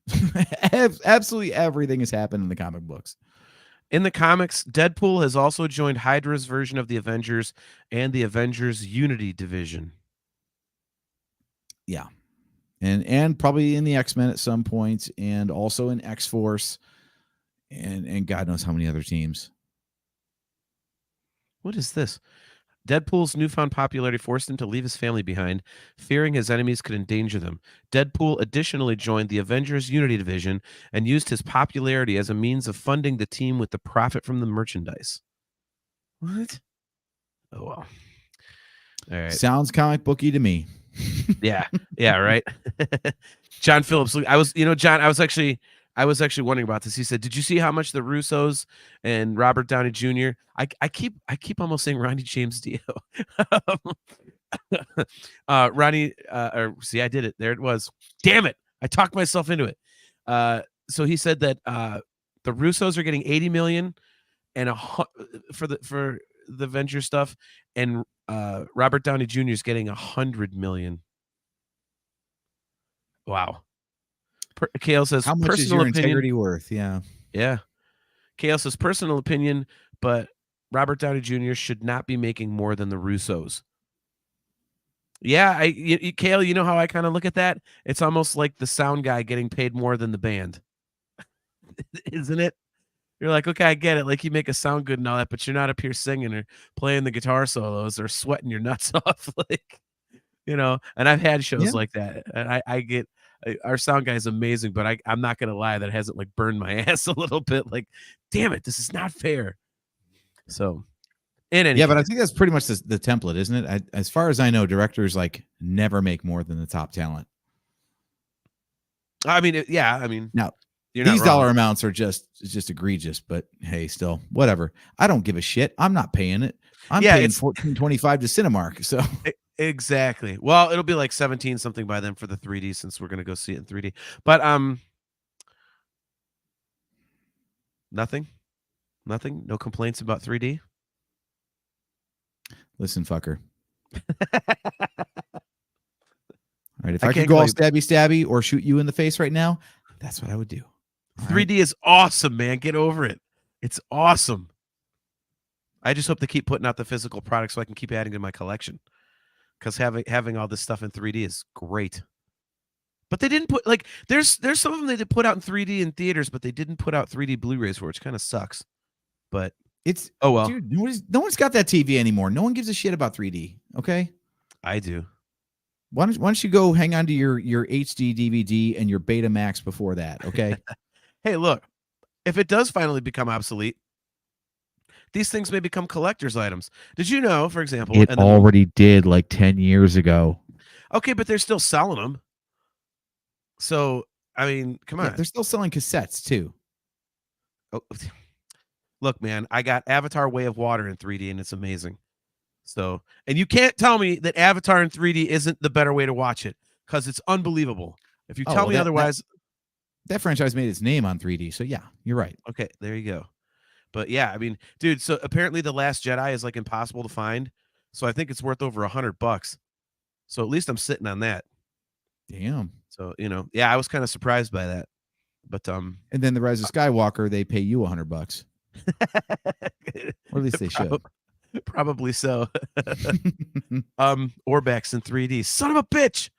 Absolutely everything has happened in the comic books. In the comics, Deadpool has also joined Hydra's version of the Avengers and the Avengers Unity Division. Yeah. And probably in the X-Men at some point, and also in X-Force, and God knows how many other teams. What is this? Deadpool's newfound popularity forced him to leave his family behind, fearing his enemies could endanger them. Deadpool additionally joined the Avengers Unity Division and used his popularity as a means of funding the team with the profit from the merchandise. What? Oh, well. All right. Sounds comic booky to me. Yeah, right. John Phillips. John, I was actually wondering about this. He said, "Did you see how much the Russos and Robert Downey Jr." I keep almost saying Ronnie James Dio. Ronnie. See, I did it. There it was. Damn it! I talked myself into it. So he said that the Russos are getting $80 million and for the Avenger stuff, and Robert Downey Jr. is getting $100 million. Wow. Kale says, how much is your integrity worth? Yeah. Kale says, personal opinion, but Robert Downey Jr. should not be making more than the Russos. Yeah, Kale, you know how I kind of look at that? It's almost like the sound guy getting paid more than the band. Isn't it? You're like, okay, I get it. Like, you make it sound good and all that, but you're not up here singing or playing the guitar solos or sweating your nuts off. Like, and I've had shows like that. And I get, our sound guy is amazing, but I'm not going to lie, that hasn't like burned my ass a little bit. Like, damn it, this is not fair. So, but I think that's pretty much the template, isn't it? As far as I know, directors like never make more than the top talent. I mean, now these dollar amounts are just egregious, but hey, still whatever. I don't give a shit. I'm not paying it. I'm paying $14.25 to Cinemark. So exactly. Well, it'll be like 17 something by then for the 3D, since we're gonna go see it in 3D. But nothing. No complaints about 3D. Listen, fucker. All right, if I could go all stabby or shoot you in the face right now, that's what I would do. 3D is awesome, man. Get over it. It's awesome. I just hope they keep putting out the physical product so I can keep adding to my collection. Because having all this stuff in 3D is great. But they didn't put there's some of them they did put out in 3D in theaters, but they didn't put out 3D Blu-rays for, which kind of sucks. But it's oh well. Dude, no one's got that TV anymore. No one gives a shit about 3D. Okay, I do. Why don't you go hang on to your HD DVD and your Betamax before that? Okay. Hey, look, if it does finally become obsolete, these things may become collector's items. Did you know, for example, It already did like 10 years ago. Okay, but they're still selling them. So, I mean, come on. They're still selling cassettes too. Oh, look, man, I got Avatar Way of Water in 3D and it's amazing. So, and you can't tell me that Avatar in 3D isn't the better way to watch it because it's unbelievable. If you tell me otherwise. That franchise made its name on 3D. So, yeah, you're right. Okay, there you go. But yeah, I mean, dude, so apparently The Last Jedi is like impossible to find. So I think it's worth over $100. So at least I'm sitting on that. Damn. So, yeah, I was kind of surprised by that. But and then The Rise of Skywalker, they pay you $100. Or at least they should. Probably so. Orbex in 3D. Son of a bitch.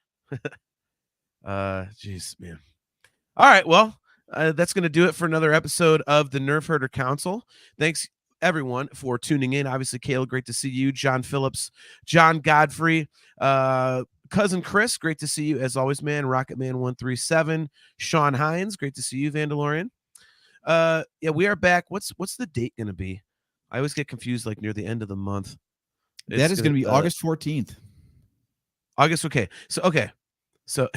Jeez, man. All right, well, that's going to do it for another episode of the Nerfherder Council. Thanks, everyone, for tuning in. Obviously, Kayla, great to see you. John Phillips, John Godfrey, Cousin Chris, great to see you as always, man. Rocketman137, Sean Hines, great to see you, Vandalorian. Yeah, we are back. What's the date going to be? I always get confused like near the end of the month. That is going to be August 14th. August, okay. So,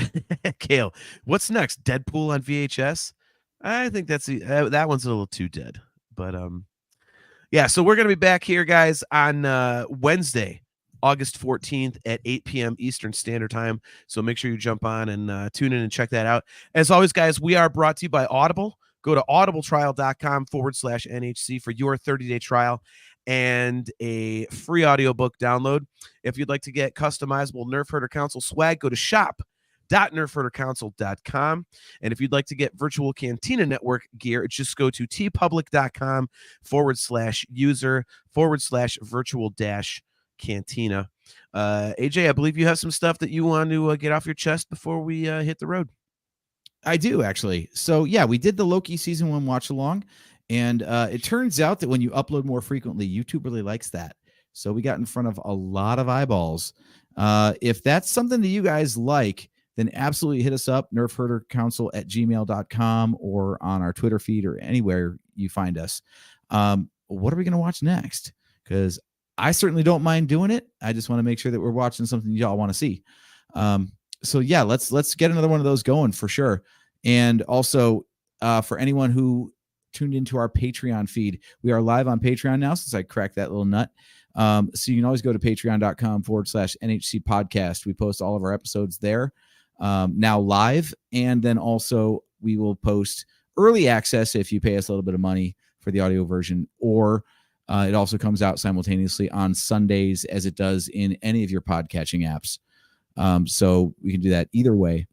Kale, what's next? Deadpool on VHS? I think that's that one's a little too dead. But yeah, so we're going to be back here, guys, on Wednesday, August 14th at 8 p.m. Eastern Standard Time. So make sure you jump on and tune in and check that out. As always, guys, we are brought to you by Audible. Go to audibletrial.com/NHC for your 30-day trial and a free audiobook download. If you'd like to get customizable Nerfherder Council swag, go to shop.nerfherdercouncil.com. And if you'd like to get virtual Cantina Network gear, just go to tpublic.com/user/virtual-cantina. AJ, I believe you have some stuff that you want to get off your chest before we hit the road. I do, actually. So, yeah, we did the Loki season 1 watch along, and it turns out that when you upload more frequently, YouTube really likes that. So we got in front of a lot of eyeballs. If that's something that you guys like, then absolutely hit us up, nerfherdercouncil@gmail.com or on our Twitter feed or anywhere you find us. What are we going to watch next? Because I certainly don't mind doing it. I just want to make sure that we're watching something y'all want to see. So yeah, let's get another one of those going for sure. And also for anyone who tuned into our Patreon feed, we are live on Patreon now since I cracked that little nut. So you can always go to patreon.com/NHC podcast. We post all of our episodes there now live. And then also we will post early access if you pay us a little bit of money for the audio version, or it also comes out simultaneously on Sundays as it does in any of your podcatching apps. So we can do that either way.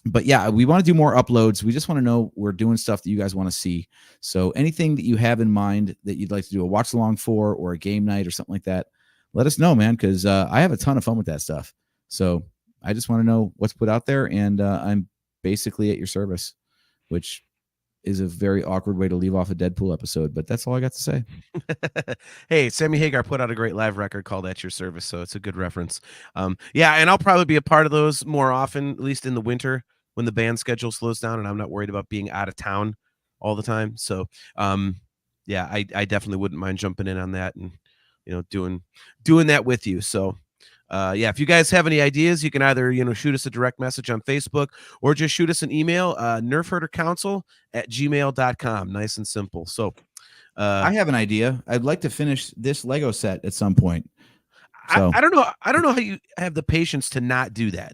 But yeah, we want to do more uploads. We just want to know we're doing stuff that you guys want to see. So anything that you have in mind that you'd like to do a watch along for or a game night or something like that, let us know, man, because I have a ton of fun with that stuff. So I just want to know what's put out there, and I'm basically at your service, which is a very awkward way to leave off a Deadpool episode, but that's all I got to say. Hey, Sammy Hagar put out a great live record called At Your Service, so it's a good reference. Yeah, and I'll probably be a part of those more often, at least in the winter when the band schedule slows down and I'm not worried about being out of town all the time. So yeah, I definitely wouldn't mind jumping in on that and doing that with you. So yeah, if you guys have any ideas, you can either shoot us a direct message on Facebook or just shoot us an email, nerfherdercouncil@gmail.com. Nice and simple. So I have an idea. I'd like to finish this Lego set at some point. So I don't know how you have the patience to not do that.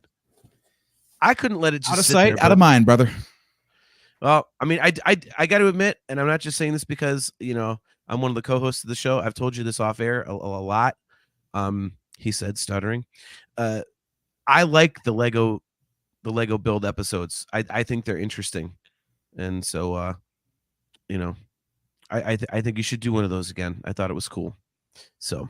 I couldn't let it just out of sit sight, there, out of mind, brother. Well, I mean, I got to admit, and I'm not just saying this because I'm one of the co-hosts of the show. I've told you this off air a lot. He said, stuttering. I like the Lego build episodes. I think they're interesting, and so I think you should do one of those again. I thought it was cool. So,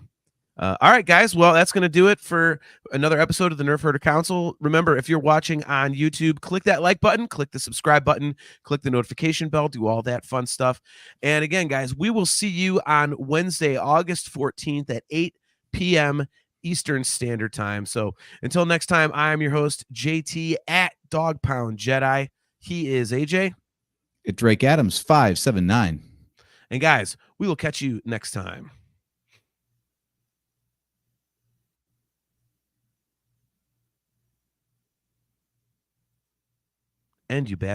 all right, guys. Well, that's going to do it for another episode of the Nerfherder Council. Remember, if you're watching on YouTube, click that like button, click the subscribe button, click the notification bell, do all that fun stuff. And again, guys, we will see you on Wednesday, August 14th at 8 p.m. Eastern Standard Time. So until next time, I am your host, JT at Dog Pound Jedi. He is AJ. At Drake Adams 579. And guys, we will catch you next time. And you bastard.